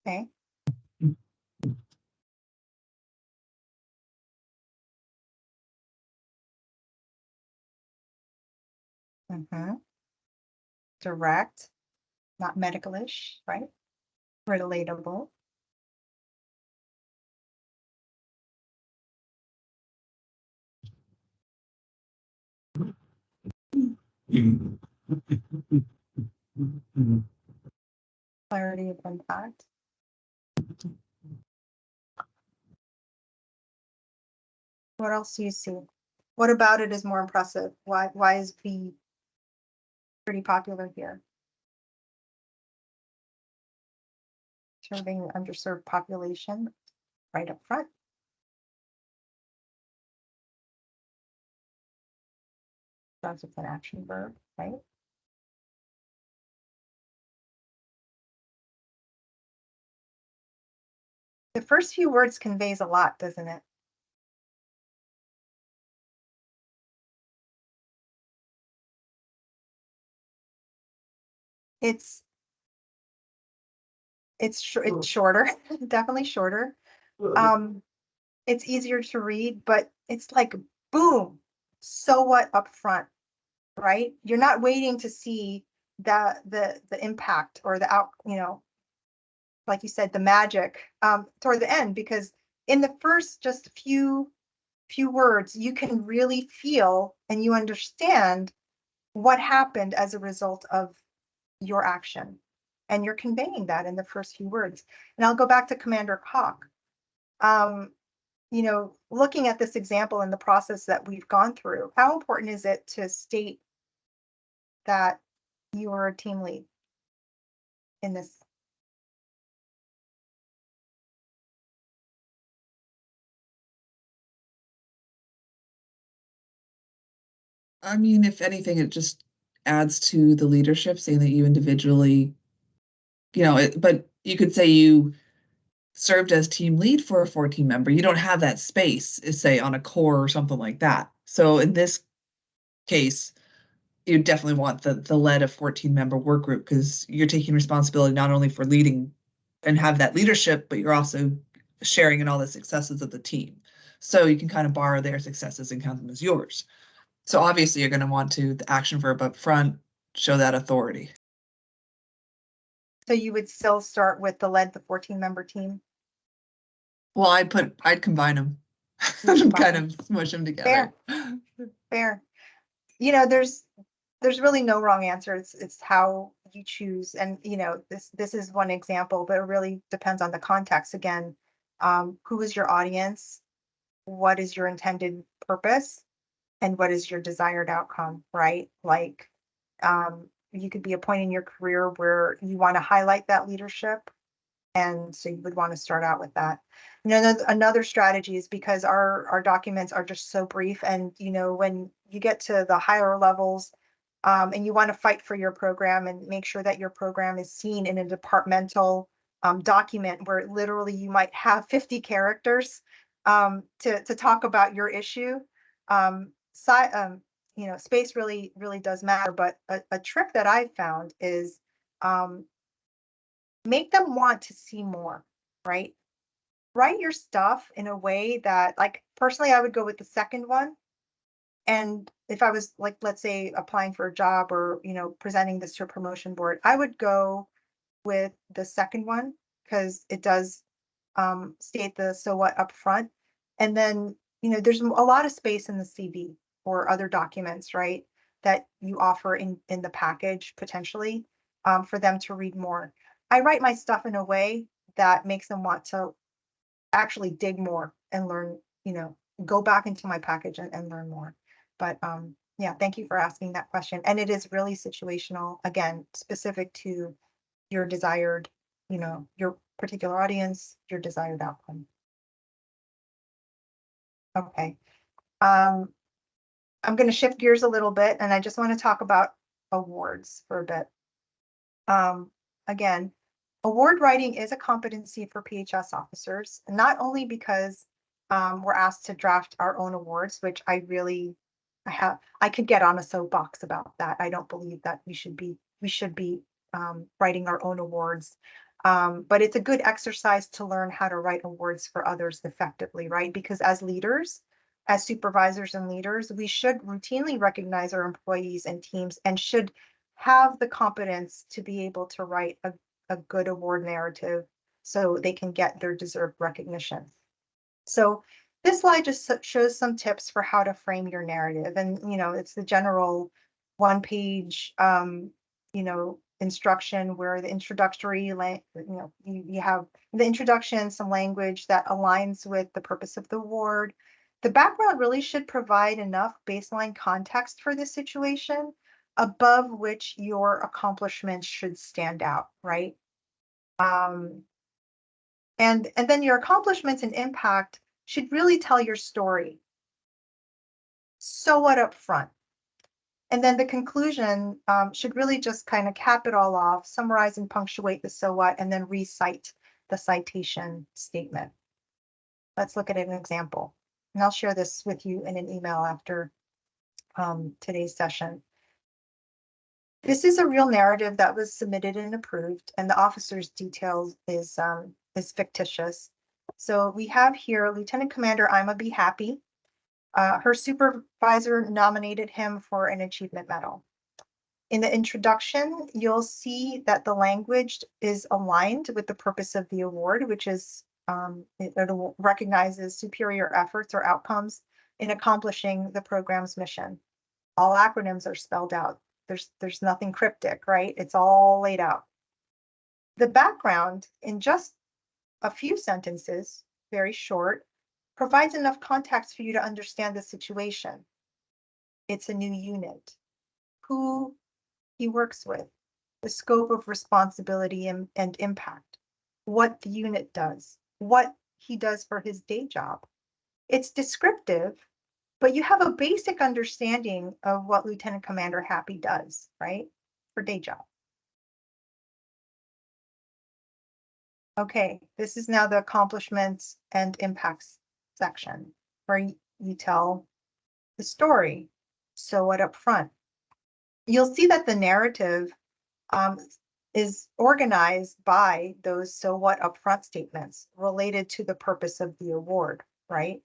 Okay. Direct, not medicalish, right? Relatable. Clarity of impact. What else do you see? What about it is more impressive? Why is B pretty popular here? Serving the underserved population right up front. Starts with an action verb, right? The first few words conveys a lot, doesn't it? It's shorter, definitely shorter. It's easier to read, but it's like boom, so what up front, right? You're not waiting to see the impact or the out, you know, like you said, the magic toward the end, because in the first just few words, you can really feel and you understand what happened as a result of your action. And you're conveying that in the first few words. And I'll go back to Commander Koch. You know, looking at this example in the process that we've gone through, how important is it to state that you are a team lead in this? I mean, if anything, it just adds to the leadership, saying that you individually, you know, but you could say you served as team lead for a 14 member. You don't have that space, say, on a core or something like that. So in this case, you definitely want the led of 14 member work group, because you're taking responsibility not only for leading and have that leadership, but you're also sharing in all the successes of the team. So you can kind of borrow their successes and count them as yours. So obviously you're going to want to, the action verb up front, show that authority. So you would still start with the led the 14 member team? Well, I'd combine them. kind of smush them together. Fair. You know, there's really no wrong answer. It's how you choose. And you know, this is one example, but it really depends on the context. Again, who is your audience? What is your intended purpose? And what is your desired outcome, right? Like, you could be a point in your career where you want to highlight that leadership. And so you would want to start out with that. And then another strategy is because our documents are just so brief. And, you know, when you get to the higher levels, and you want to fight for your program and make sure that your program is seen in a departmental document where literally you might have 50 characters to talk about your issue. You know, space really does matter. But a trick that I've found is make them want to see more, right? Write your stuff in a way that, like, personally, I would go with the second one. And if I was, like, let's say applying for a job or, you know, presenting this to a promotion board, I would go with the second one because it does state the so what up front. And then, you know, there's a lot of space in the CV or other documents, right, that you offer in the package potentially for them to read more. I write my stuff in a way that makes them want to actually dig more and learn, you know, go back into my package and learn more. But yeah, thank you for asking that question. And it is really situational, again, specific to your desired, you know, your particular audience, your desired outcome. Okay. I'm going to shift gears a little bit, and I just want to talk about awards for a bit. Again, award writing is a competency for PHS officers, not only because we're asked to draft our own awards, which I could get on a soapbox about that. I don't believe that we should be writing our own awards. But it's a good exercise to learn how to write awards for others effectively, right? Because as leaders, as supervisors and leaders, we should routinely recognize our employees and teams and should have the competence to be able to write a good award narrative so they can get their deserved recognition. So this slide just shows some tips for how to frame your narrative. And, you know, it's the general one-page, you know, instruction where the introductory, you know, you have the introduction, some language that aligns with the purpose of the award. The background really should provide enough baseline context for this situation above which your accomplishments should stand out, right? And then your accomplishments and impact should really tell your story. So what up front? And then the conclusion should really just kind of cap it all off, summarize and punctuate the so what, and then recite the citation statement. Let's look at an example. And I'll share this with you in an email after today's session. This is a real narrative that was submitted and approved, and the officer's details is fictitious. So we have here Lieutenant Commander Ima Be Happy. Her supervisor nominated him for an achievement medal. In the introduction, you'll see that the language is aligned with the purpose of the award, which is it recognizes superior efforts or outcomes in accomplishing the program's mission. All acronyms are spelled out. There's nothing cryptic, right? It's all laid out. The background, in just a few sentences, very short, provides enough context for you to understand the situation. It's a new unit, who he works with, the scope of responsibility and impact, what the unit does, what he does for his day job. It's descriptive, but you have a basic understanding of what Lieutenant Commander Happy does, right, for day job. Okay, this is now the accomplishments and impacts section where you tell the story. So what up front? You'll see that the narrative is organized by those so what upfront statements related to the purpose of the award, right?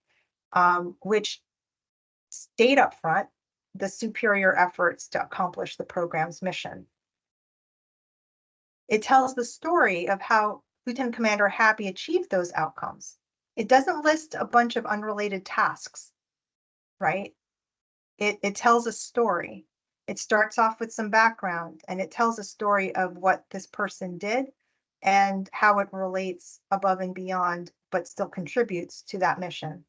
Which state up front the superior efforts to accomplish the program's mission. It tells the story of how Lieutenant Commander Happy achieved those outcomes. It doesn't list a bunch of unrelated tasks, right? It tells a story. It starts off with some background and it tells a story of what this person did and how it relates above and beyond, but still contributes to that mission.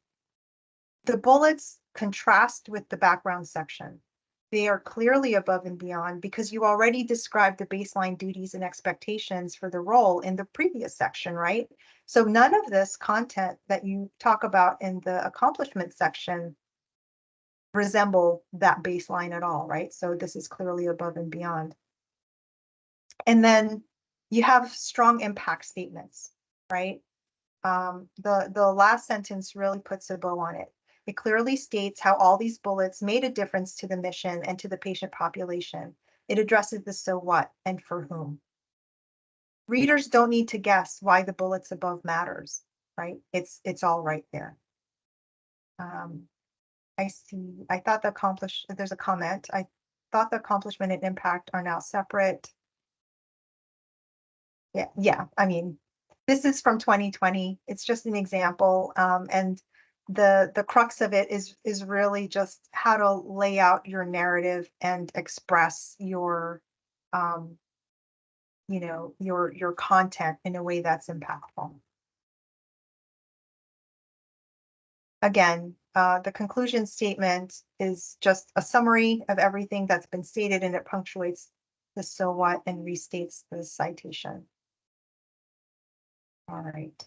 The bullets contrast with the background section. They are clearly above and beyond because you already described the baseline duties and expectations for the role in the previous section, right? So none of this content that you talk about in the accomplishment section resemble that baseline at all, right? So this is clearly above and beyond. And then you have strong impact statements, right? The last sentence really puts a bow on it. It clearly states how all these bullets made a difference to the mission and to the patient population. It addresses the so what and for whom. Readers don't need to guess why the bullets above matters, right? It's all right there. I see. I thought there's a comment. I thought the accomplishment and impact are now separate. Yeah. I mean, this is from 2020. It's just an example. And the crux of it is really just how to lay out your narrative and express your your content in a way that's impactful. Again, the conclusion statement is just a summary of everything that's been stated, and it punctuates the so what and restates the citation. All right.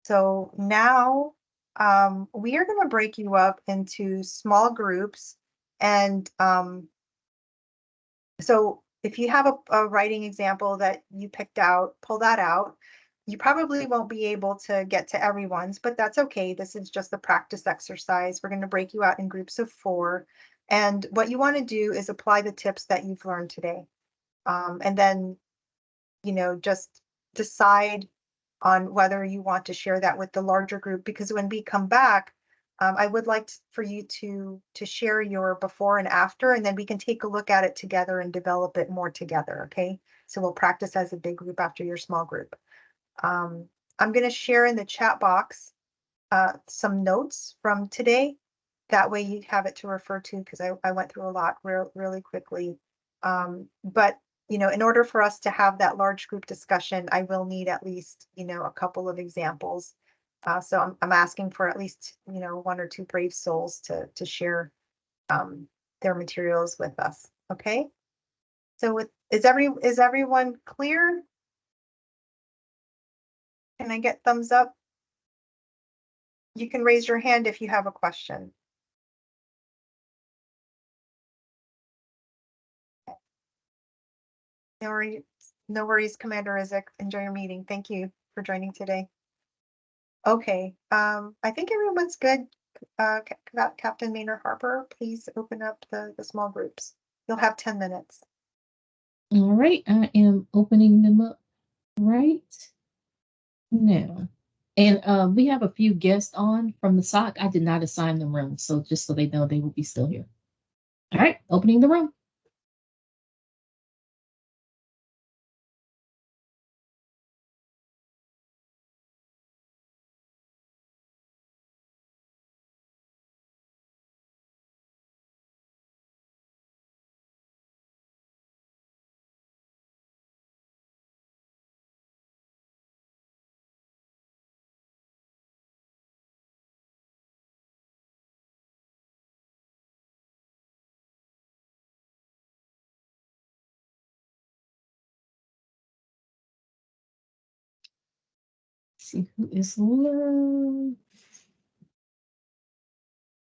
So now we are going to break you up into small groups. And so if you have a writing example that you picked out, pull that out. You probably won't be able to get to everyone's, but that's okay. This is just a practice exercise. We're going to break you out in groups of 4. And what you want to do is apply the tips that you've learned today. And then, just decide on whether you want to share that with the larger group, because when we come back, I would like for you to share your before and after, and then we can take a look at it together and develop it more together, okay? So we'll practice as a big group after your small group. I'm going to share in the chat box some notes from today. That way you have it to refer to, because I went through a lot really quickly. But in order for us to have that large group discussion, I will need at least, a couple of examples. So I'm asking for at least, 1 or 2 brave souls to share their materials with us. Okay. So is everyone clear? Can I get thumbs up? You can raise your hand if you have a question. No worries, Commander Isaac. Enjoy your meeting. Thank you for joining today. Okay, I think everyone's good. Captain Maynard Harper, please open up the small groups. You'll have 10 minutes. All right, I am opening them up right now. And we have a few guests on from the SOC. I did not assign them rooms, so just so they know they will be still here. All right, opening the room. See who is live.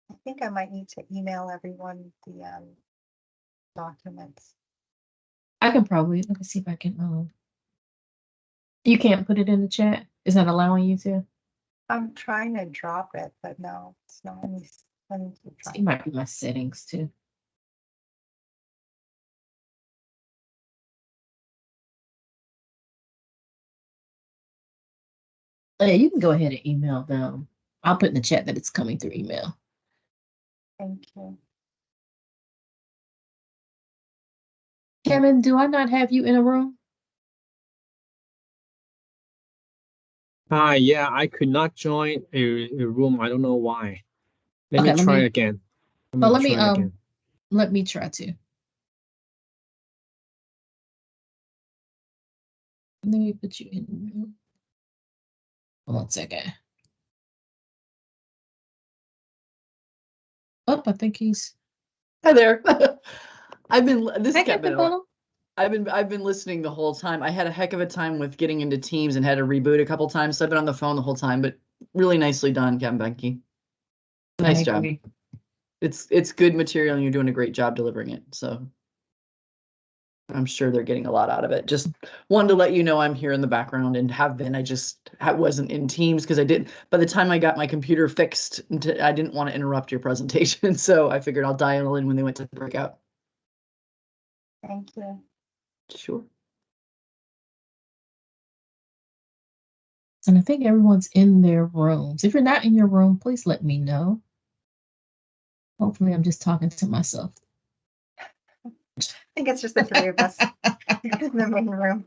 I think I might need to email everyone the documents. I can probably, let me see if I can, you can't put it in the chat? Is that allowing you to? I'm trying to drop it, but no, it's not. Let me keep trying. It might be my settings too. Yeah, you can go ahead and email them. I'll put in the chat that it's coming through email. Thank you. Kevin, do I not have you in a room? Hi, yeah, I could not join a room. I don't know why. Let me Okay, try again. oh, Try again. let me try to. Let me put you in. 1 second. Oh, I think he's. Hi there. This Hi, is Captain Captain. Funnel. I've been listening the whole time. I had a heck of a time with getting into Teams and had to reboot a couple times. So I've been on the phone the whole time, but really nicely done, Captain Becky. Nice job. It's good material and you're doing a great job delivering it. So I'm sure they're getting a lot out of it. Just wanted to let you know I'm here in the background and have been. I wasn't in Teams because by the time I got my computer fixed, I didn't want to interrupt your presentation. So I figured I'll dial in when they went to the breakout. Thank you. Sure. And I think everyone's in their rooms. If you're not in your room, please let me know. Hopefully, I'm just talking to myself. I think it's just the three of us in the main room.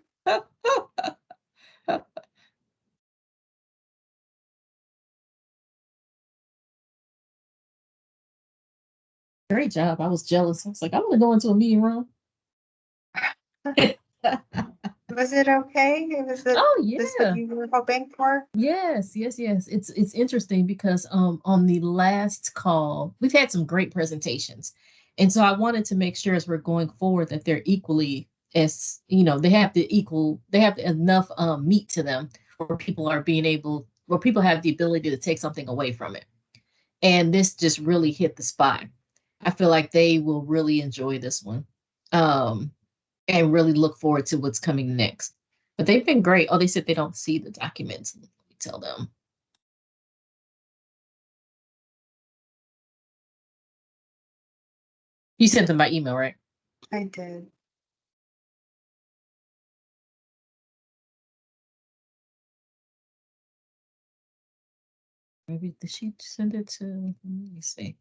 Great job. I was jealous. I was like, I want to go into a meeting room. Was it okay? Was it Oh, this what yeah. you were hoping for? Yes. It's interesting because on the last call, we've had some great presentations. And so I wanted to make sure as we're going forward that they're equally as, they have enough meat to them where people have the ability to take something away from it. And this just really hit the spot. I feel like they will really enjoy this one. And really look forward to what's coming next. But they've been great. Oh, they said they don't see the documents. Let me tell them. You sent them by email, right? I did. Maybe did she send it to, let me see.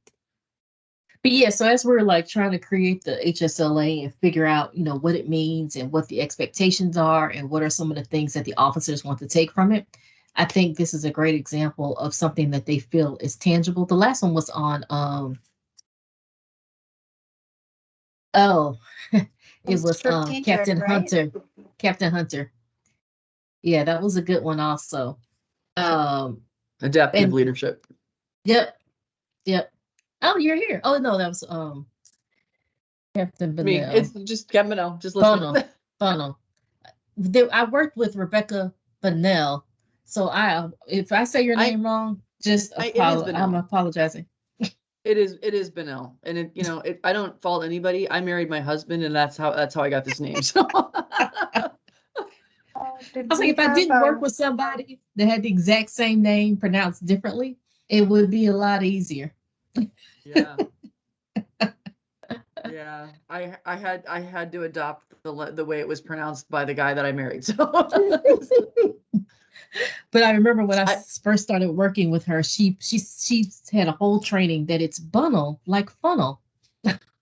But yeah, so as we're like trying to create the HSLA and figure out, what it means and what the expectations are and what are some of the things that the officers want to take from it, I think this is a great example of something that they feel is tangible. The last one was on, it was strategic, right? Captain Hunter. Yeah, that was a good one also. Adaptive And leadership. Yep. Oh, you're here. Oh no, that was Captain Me, Bennell. it's just Captain Bennell, just listening. Funnel. I worked with Rebecca Bennell, so if I say your name wrong, just I'm apologizing. It is Bennell, and I don't fault anybody. I married my husband, and that's how I got this name. So I was like, if I didn't work with somebody that had the exact same name pronounced differently, it would be a lot easier. Yeah. Yeah, I had to adopt the way it was pronounced by the guy that I married. So But I remember when I first started working with her, she had a whole training that it's bunnel like funnel.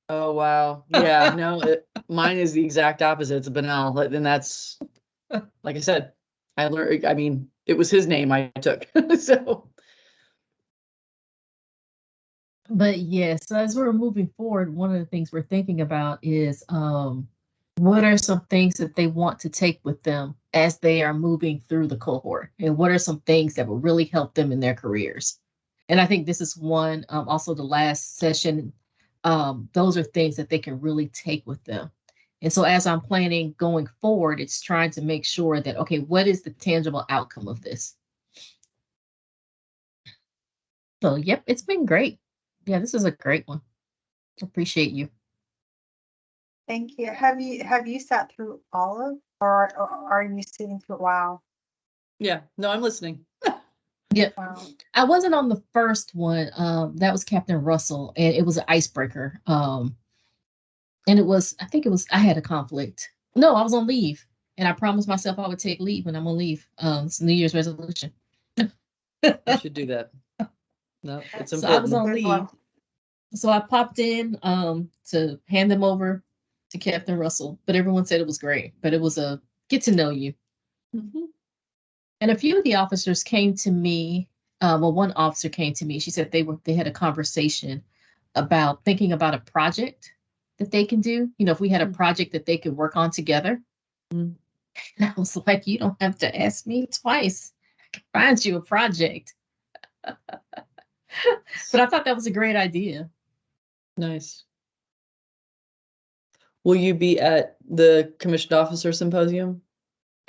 Oh wow. Yeah, no, mine is the exact opposite. It's Bennell. And that's, like I said, I learned, it was his name I took. So But yes, so as we're moving forward, one of the things we're thinking about is what are some things that they want to take with them as they are moving through the cohort? And what are some things that will really help them in their careers? And I think this is one, also the last session, those are things that they can really take with them. And so as I'm planning going forward, it's trying to make sure that, okay, what is the tangible outcome of this? So, yep, it's been great. Yeah, this is a great one. Appreciate you. Thank you. Have you sat through all of, or are you sitting through? Wow. yeah, no, I'm listening. Yep. Wow. I wasn't on the first one. That was Captain Russell, and it was an icebreaker. And I had a conflict. No, I was on leave, and I promised myself I would take leave when I'm on leave. It's a New Year's resolution. You should do that. No, it's important. So I was on leave. So I popped in to hand them over to Captain Russell, but everyone said it was great. But it was a get to know you. Mm-hmm. And a few of the officers came to me. Well, one officer came to me. She said they had a conversation about thinking about a project that they can do. You know, if we had a project that they could work on together. Mm. And I was like, you don't have to ask me twice. Find you a project. But I thought that was a great idea. Nice. Will you be at the commissioned officer symposium?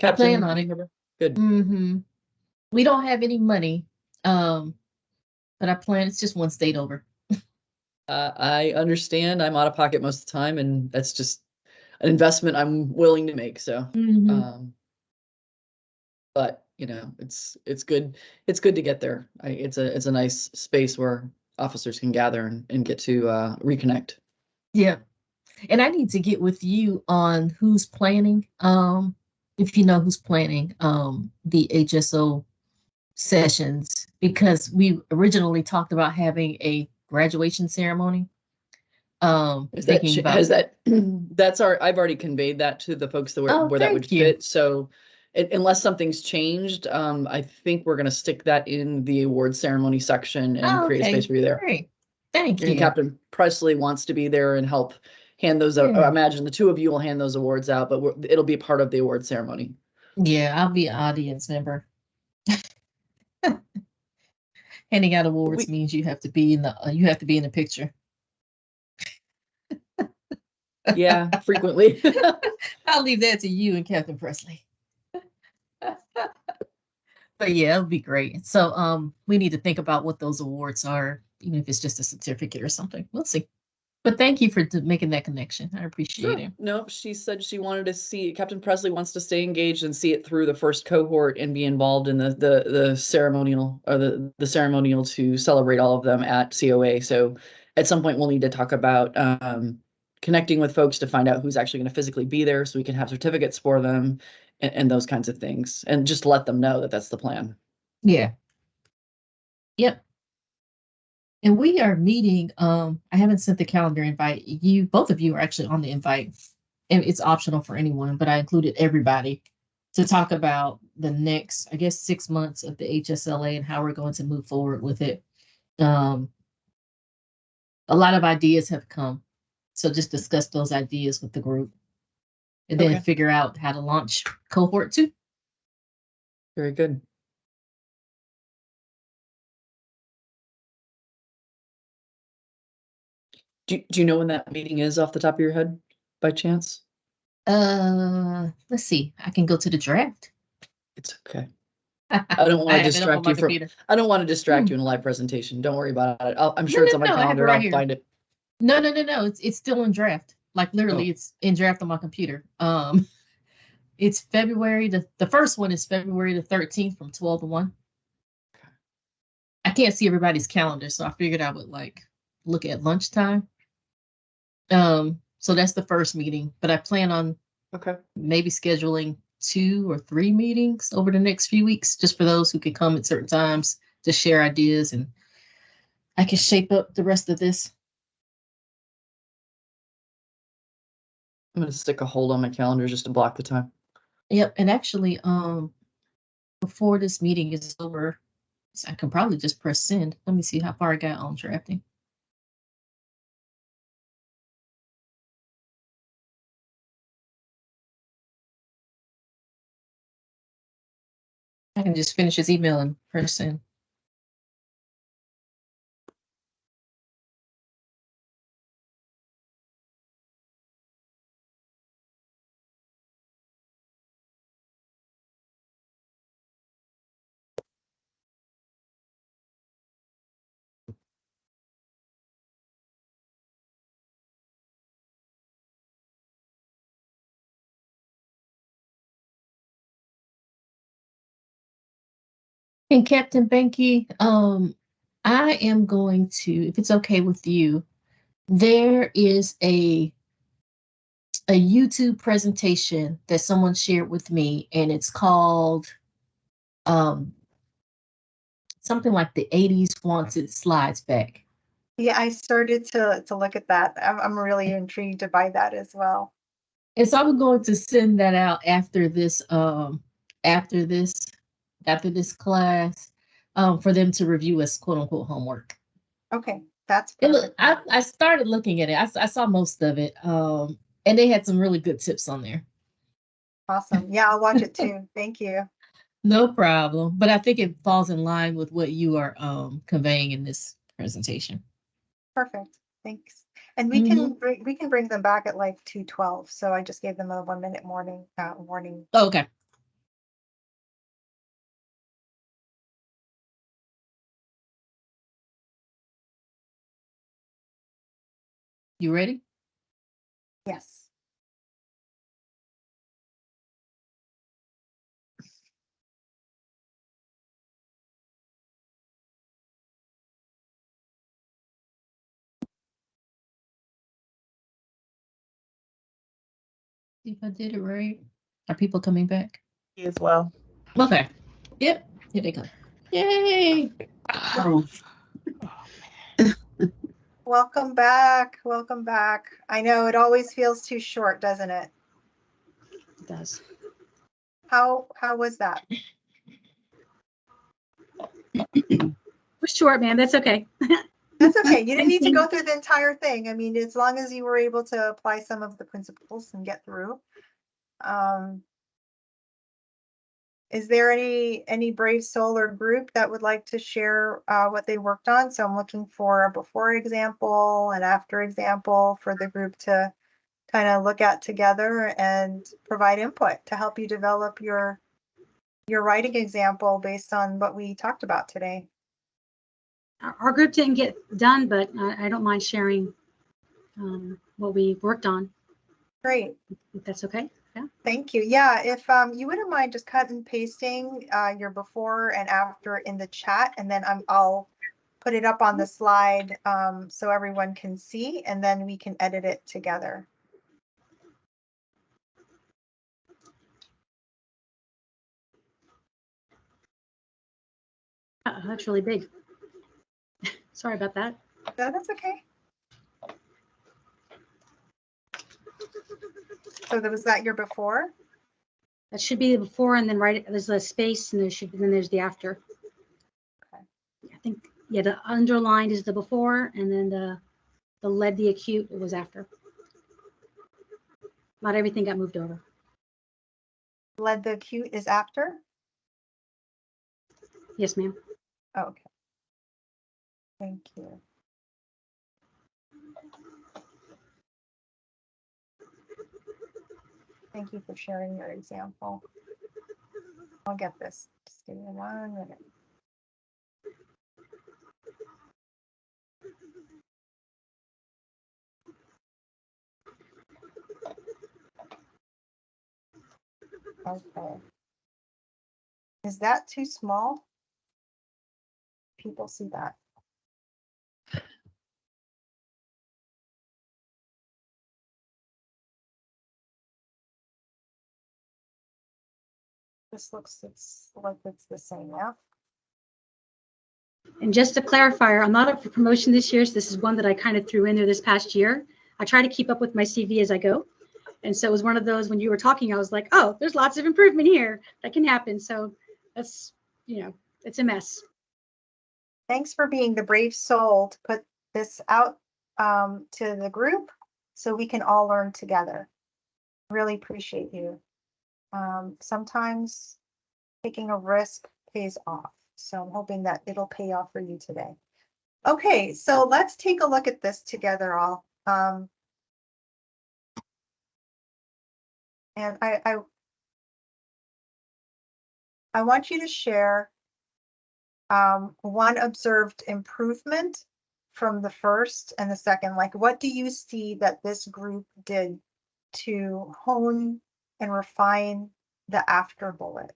I plan Captain? on it. Good. Mm-hmm. We don't have any money, but I plan. It's just one state over. I understand. I'm out of pocket most of the time, and that's just an investment I'm willing to make. So, Mm-hmm. but you know, it's good. It's good to get there. It's a nice space where officers can gather and get to reconnect. Yeah. And I need to get with you on who's planning. If you know who's planning the HSO sessions, because we originally talked about having a graduation ceremony. Thinking about Has that that's I've already conveyed that to the folks that where that would thank you. fit. So unless something's changed, I think we're gonna stick that in the award ceremony section and create a Okay, space for you there. great. Thank And you. Captain Presley wants to be there and help hand those out. Yeah. I imagine the two of you will hand those awards out, but it'll be part of the award ceremony. Yeah, I'll be an audience member. Handing out awards means you have to be in the picture. Yeah, frequently. I'll leave that to you and Captain Presley. But yeah, it'll be great. So we need to think about what those awards are, even if it's just a certificate or something. We'll see. But thank you for making that connection. I appreciate it. No, she said she wanted to see Captain Presley wants to stay engaged and see it through the first cohort and be involved in the ceremonial or the ceremonial to celebrate all of them at COA. So at some point we'll need to talk about connecting with folks to find out who's actually going to physically be there so we can have certificates for them and those kinds of things and just let them know that that's the plan. Yeah. Yep. And we are meeting. I haven't sent the calendar invite. Both of you are actually on the invite, and it's optional for anyone, but I included everybody to talk about the next, I guess, 6 months of the HSLA and how we're going to move forward with it. A lot of ideas have come. So just discuss those ideas with the group and then figure out how to launch cohort 2. Very good. Do you know when that meeting is off the top of your head by chance? Let's see. I can go to the draft. It's okay. I don't want to distract you from. I don't want to distract you in a live presentation. Don't worry about it. I'm sure it's on my calendar. I'll find it. No. It's still in draft. Like literally, it's in draft on my computer. It's February. The first one is February the 13th from 12 to 1. I can't see everybody's calendar, so I figured I would look at lunchtime. So that's the first meeting, but I plan on maybe scheduling 2 or 3 meetings over the next few weeks, just for those who can come at certain times to share ideas, and I can shape up the rest of this. I'm going to stick a hold on my calendar just to block the time. Yep. And actually, before this meeting is over, I can probably just press send. Let me see how far I got on drafting. I can just finish his email and press send. And Captain Benke, I am going to, if it's okay with you, there is a YouTube presentation that someone shared with me, and it's called something like the 80s wants its slides back. Yeah, I started to look at that. I'm really intrigued by that as well. And so I'm going to send that out after this after this class for them to review as quote unquote homework. Okay, that's It look, perfect. I started looking at it. I saw most of it, and they had some really good tips on there. Awesome. Yeah, I'll watch it too. Thank you. No problem. But I think it falls in line with what you are conveying in this presentation. Perfect. Thanks. And Mhm. we can bring them back at like 2:12. So I just gave them a 1 minute warning. Oh, okay. You ready? Yes. See if I did it right. Are people coming back? As well. Okay. Yep. Here they come. Yay. Oh. Welcome back. Welcome back. I know it always feels too short, doesn't it? It does. How was that? It was short, man. That's okay. That's okay. You didn't need to go through the entire thing. I mean, as long as you were able to apply some of the principles and get through. Is there any brave soul or group that would like to share what they worked on? So I'm looking for a before example, an after example for the group to kind of look at together and provide input to help you develop your writing example based on what we talked about today. Our group didn't get done, but I don't mind sharing what we worked on. Great. If that's okay. Yeah. Thank you. Yeah, if you wouldn't mind just cut and pasting your before and after in the chat, and then I'll put it up on the slide so everyone can see, and then we can edit it together. That's really big. Sorry about that. No, that's okay. So was that your before? That should be the before, and then there's a space, and then there's the after. Okay. I think the underlined is the before, and then the led the acute was after. Not everything got moved over. Led the acute is after? Yes, ma'am. Oh, okay. Thank you. Thank you for sharing your example. I'll get this. Just give me 1 minute. Okay. Is that too small? People see that. This looks like it's the same, yeah? And just to clarify, I'm not up for promotion this year, so this is one that I kind of threw in there this past year. I try to keep up with my CV as I go. And so it was one of those, when you were talking, I was like, oh, there's lots of improvement here that can happen. So that's, it's a mess. Thanks for being the brave soul to put this out to the group so we can all learn together. Really appreciate you. Sometimes taking a risk pays off. So I'm hoping that it'll pay off for you today. Okay, so let's take a look at this together all. And I want you to share one observed improvement from the first and the second. Like, what do you see that this group did to hone and refine the after bullet?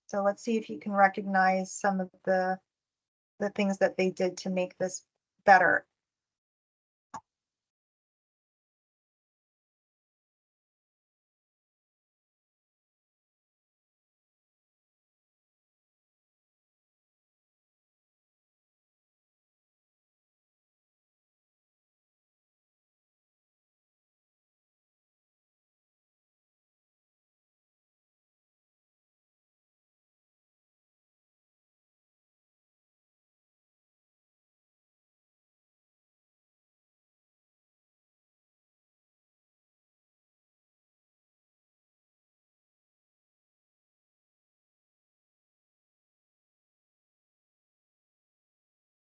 So let's see if you can recognize some of the things that they did to make this better.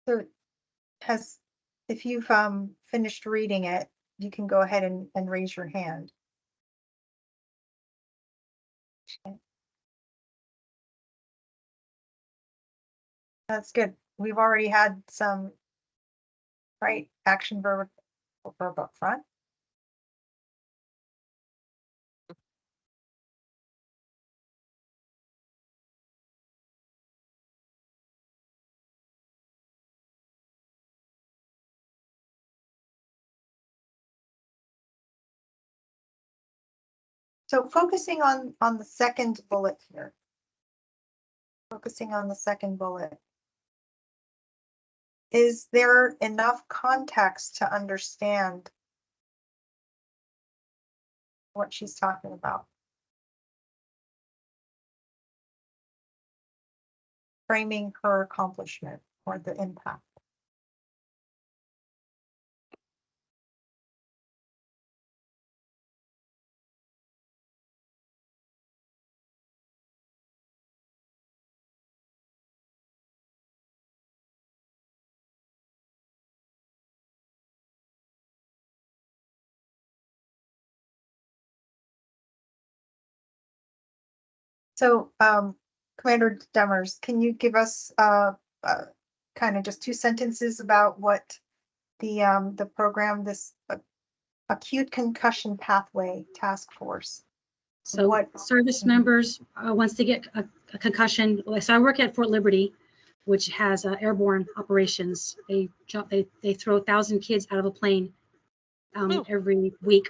So if you've finished reading it, you can go ahead and raise your hand. Okay. That's good. We've already had some, right, action verb up front. So focusing on the second bullet here. Focusing on the second bullet. Is there enough context to understand what she's talking about? Framing her accomplishment or the impact. So, Commander Demers, can you give us kind of just 2 sentences about what the program, this acute concussion pathway task force? So What service members, once they get a concussion, so I work at Fort Liberty, which has airborne operations. They throw 1,000 kids out of a plane every week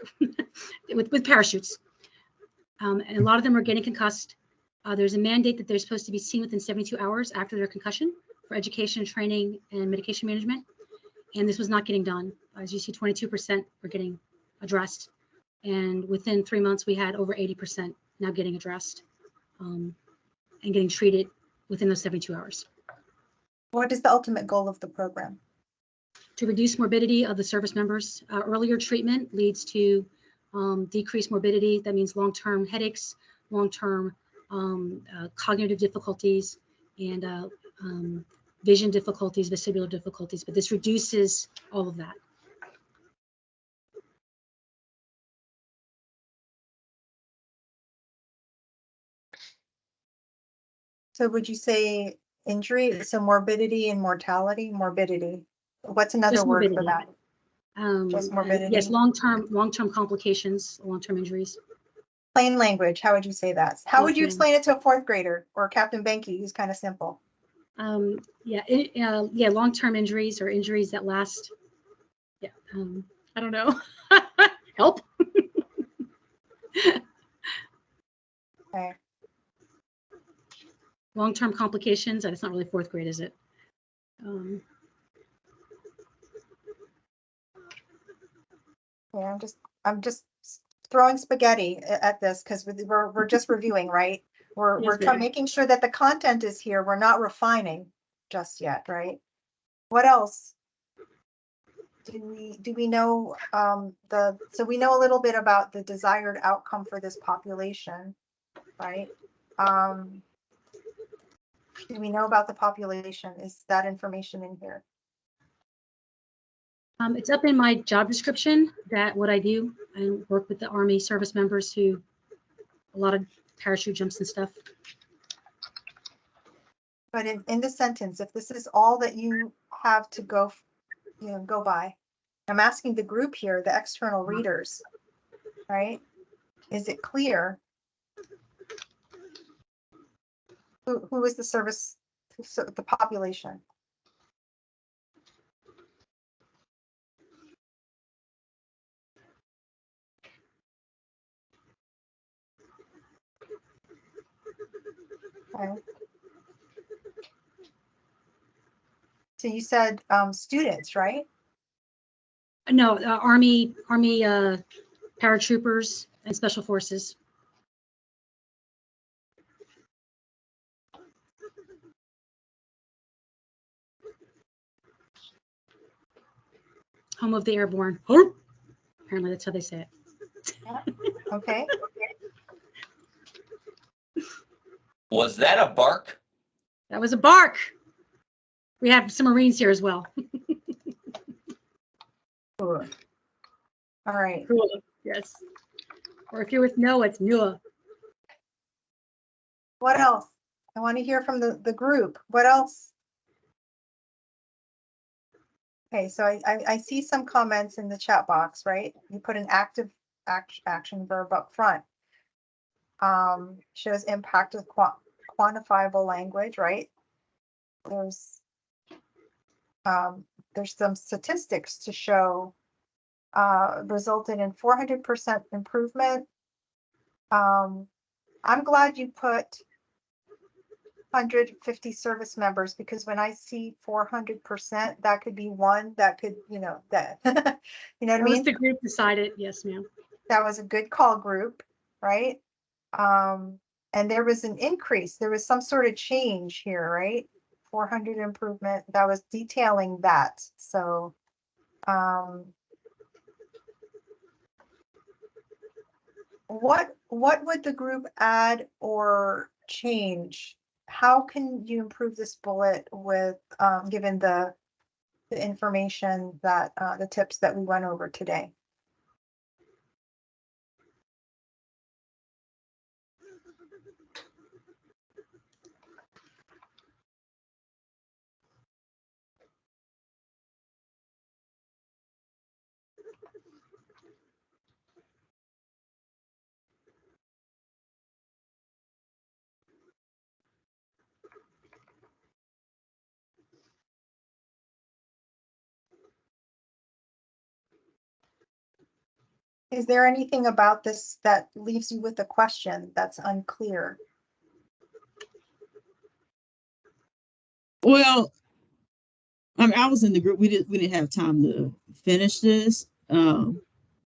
with parachutes. And a lot of them are getting concussed. There's a mandate that they're supposed to be seen within 72 hours after their concussion for education, training, and medication management. And this was not getting done. As you see, 22% were getting addressed. And within 3 months, we had over 80% now getting addressed and getting treated within those 72 hours. What is the ultimate goal of the program? To reduce morbidity of the service members. Earlier treatment leads to decreased morbidity. That means long-term headaches, long-term cognitive difficulties, and vision difficulties, vestibular difficulties. But this reduces all of that. So would you say injury, so morbidity and mortality? Morbidity. What's another Just word morbidity. for that? Just morbidity? Yes, long-term complications, long-term injuries. Plain language, how would you say that? How would you explain it to a 4th grader or Captain Benke, who's kind of simple? Yeah, long-term injuries or injuries that last. Yeah, I don't know. Help. Okay. Long-term complications, and it's not really 4th grade, is it? Yeah, I'm just throwing spaghetti at this because we're just reviewing, right? We're making sure that the content is here. We're not refining just yet, right? What else? Do we know so we know a little bit about the desired outcome for this population, right? Do we know about the population? Is that information in here? It's up in my job description that what I do. I work with the Army service members who a lot of parachute jumps and stuff. But in the sentence, if this is all that you have to go by, I'm asking the group here, the external readers, right? Is it clear who is the service, the population? Okay. So you said students, right? No, Army paratroopers and special forces. Home of the airborne. Apparently that's how they say it. Yeah. Okay. Was that a bark? That was a bark. We have some Marines here as well. All right. Cool. Yes. Or if you're with Noah, it's Noah. What else? I want to hear from the group. What else? Okay, so I see some comments in the chat box, right? You put an active action verb up front. Shows impact of quantifiable language, right? There's some statistics to show resulted in 400% improvement. I'm glad you put 150 service members, because when I see 400%, that could be one that could, that, you know what I mean? The group decided, yes, ma'am. That was a good call group, right? And there was an increase. There was some sort of change here, right? 400 improvement. That was detailing that. So, what would the group add or change? How can you improve this bullet with given the information that the tips that we went over today? Is there anything about this that leaves you with a question that's unclear? Well, I mean, I was in the group. We didn't have time to finish this. But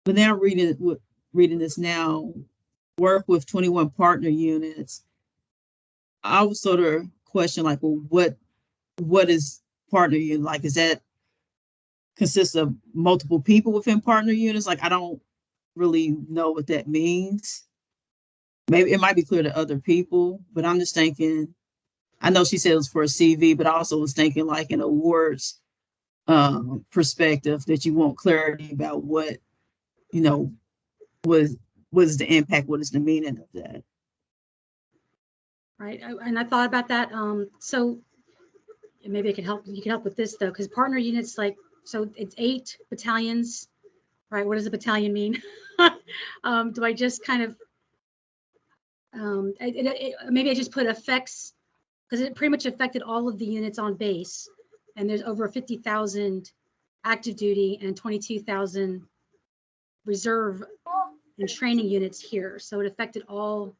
now reading this now, work with 21 partner units. I was sort of question like, well, what is partner unit? Like, is that consists of multiple people within partner units? Like, I don't really know what that means. Maybe it might be clear to other people, but I'm just thinking, I know she said it was for a CV, but I also was thinking like an awards perspective, that you want clarity about what, was what is the impact, what is the meaning of that. Right, and I thought about that. So maybe I can help. You can help with this though, because partner units, like, so it's 8 battalions, right? What does a battalion mean? Do I just kind of maybe I just put effects, because it pretty much affected all of the units on base, and there's over 50,000 active duty and 22,000 reserve and training units here. So it affected all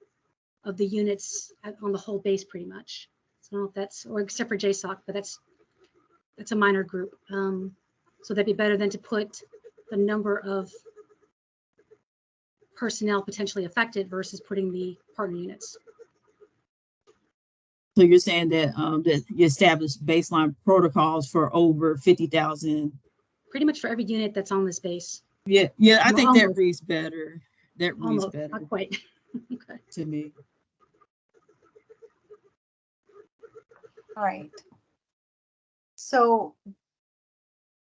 of the units on the whole base pretty much. So I don't know if that's, or except for JSOC, but that's a minor group. So that'd be better than to put the number of personnel potentially affected versus putting the partner units. So you're saying that that you established baseline protocols for over 50,000. Pretty much for every unit that's on this base. Yeah, I think almost. That reads better. That reads almost, better. Not quite. Okay. To me. All right. So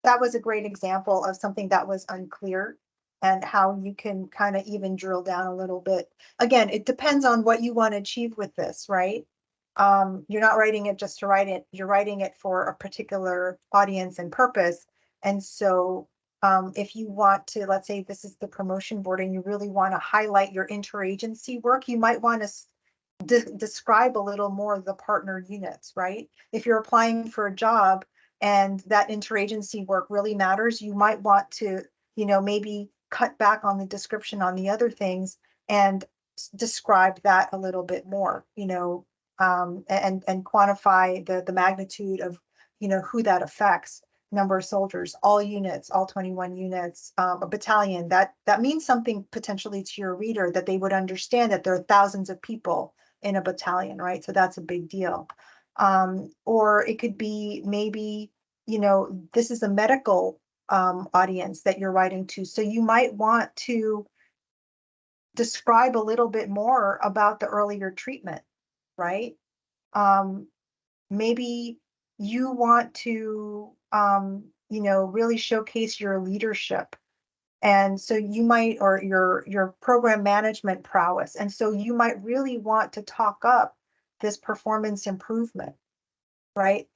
that was a great example of something that was unclear, and how you can kind of even drill down a little bit. Again, it depends on what you want to achieve with this, right? You're not writing it just to write it, you're writing it for a particular audience and purpose. And so if you want to, let's say this is the promotion board and you really want to highlight your interagency work, you might want to describe a little more of the partner units, right? If you're applying for a job and that interagency work really matters, you might want to, maybe cut back on the description on the other things and describe that a little bit more, and quantify the magnitude of, who that affects, number of soldiers, all units, all 21 units, a battalion. That means something potentially to your reader, that they would understand that there are thousands of people in a battalion, right? So that's a big deal. Or it could be maybe, this is a medical audience that you're writing to. So you might want to describe a little bit more about the earlier treatment, right? Maybe you want to, you know, really showcase your leadership. And so you might, or your program management prowess. And so you might really want to talk up this performance improvement, right?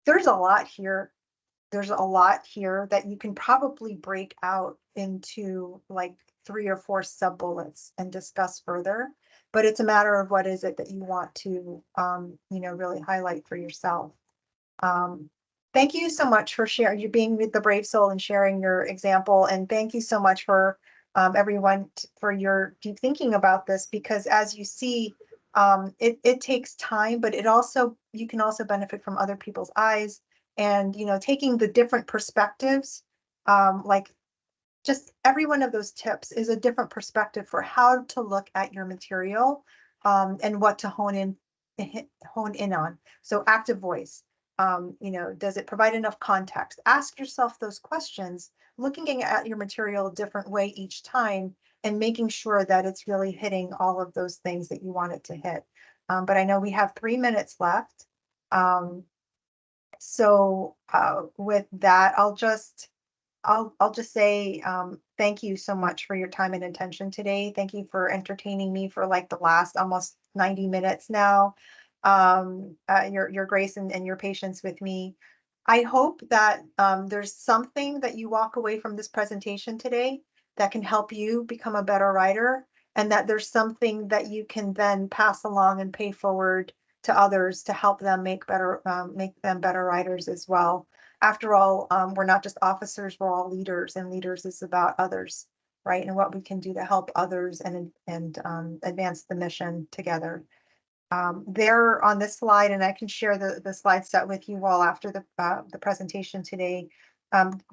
There's a lot here. There's a lot here that you can probably break out into like 3 or 4 sub bullets and discuss further. But it's a matter of what is it that you want to, you know, really highlight for yourself. Thank you so much for sharing, you being with the brave soul and sharing your example. And thank you so much for everyone for your deep thinking about this, because as you see, it takes time, but it also, you can also benefit from other people's eyes and, you know, taking the different perspectives, like just every one of those tips is a different perspective for how to look at your material, and what to hone in on. So active voice, you know, does it provide enough context? Ask yourself those questions, looking at your material a different way each time and making sure that it's really hitting all of those things that you want it to hit. But I know we have 3 minutes left. So with that, I'll just say thank you so much for your time and attention today. Thank you for entertaining me for like the last almost 90 minutes now. Your grace and your patience with me. I hope that there's something that you walk away from this presentation today that can help you become a better writer, and that there's something that you can then pass along and pay forward to others to help them make them better writers as well. After all, we're not just officers, we're all leaders, and leaders is about others, right? And what we can do to help others and advance the mission together. There on this slide, and I can share the slide set with you all after the presentation today.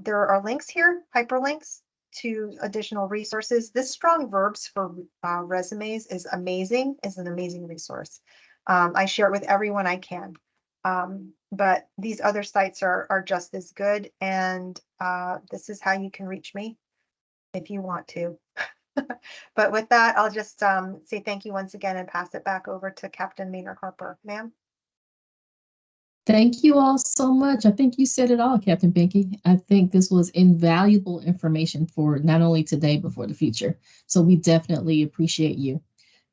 There are links here, hyperlinks to additional resources. This Strong Verbs for Resumes is an amazing resource. I share it with everyone I can. But these other sites are just as good, and this is how you can reach me if you want to. But with that, I'll just say thank you once again and pass it back over to Captain Maynard Harper. Ma'am. Thank you all so much. I think you said it all, Captain Binky. I think this was invaluable information for not only today, but for the future. So we definitely appreciate you.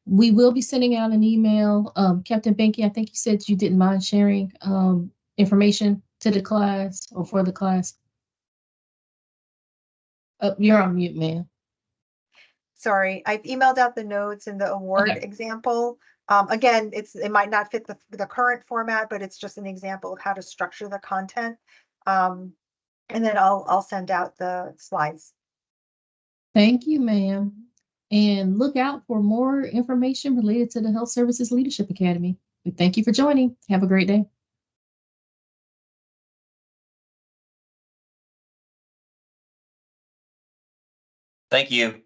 We will be sending out an email. Captain Binky, I think you said you didn't mind sharing information to the class or for the class. You're on mute, ma'am. Sorry, I've emailed out the notes and the award example. Again, it might not fit the current format, but it's just an example of how to structure the content. And then I'll send out the slides. Thank you, ma'am. And look out for more information related to the Health Services Leadership Academy. We thank you for joining. Have a great day. Thank you.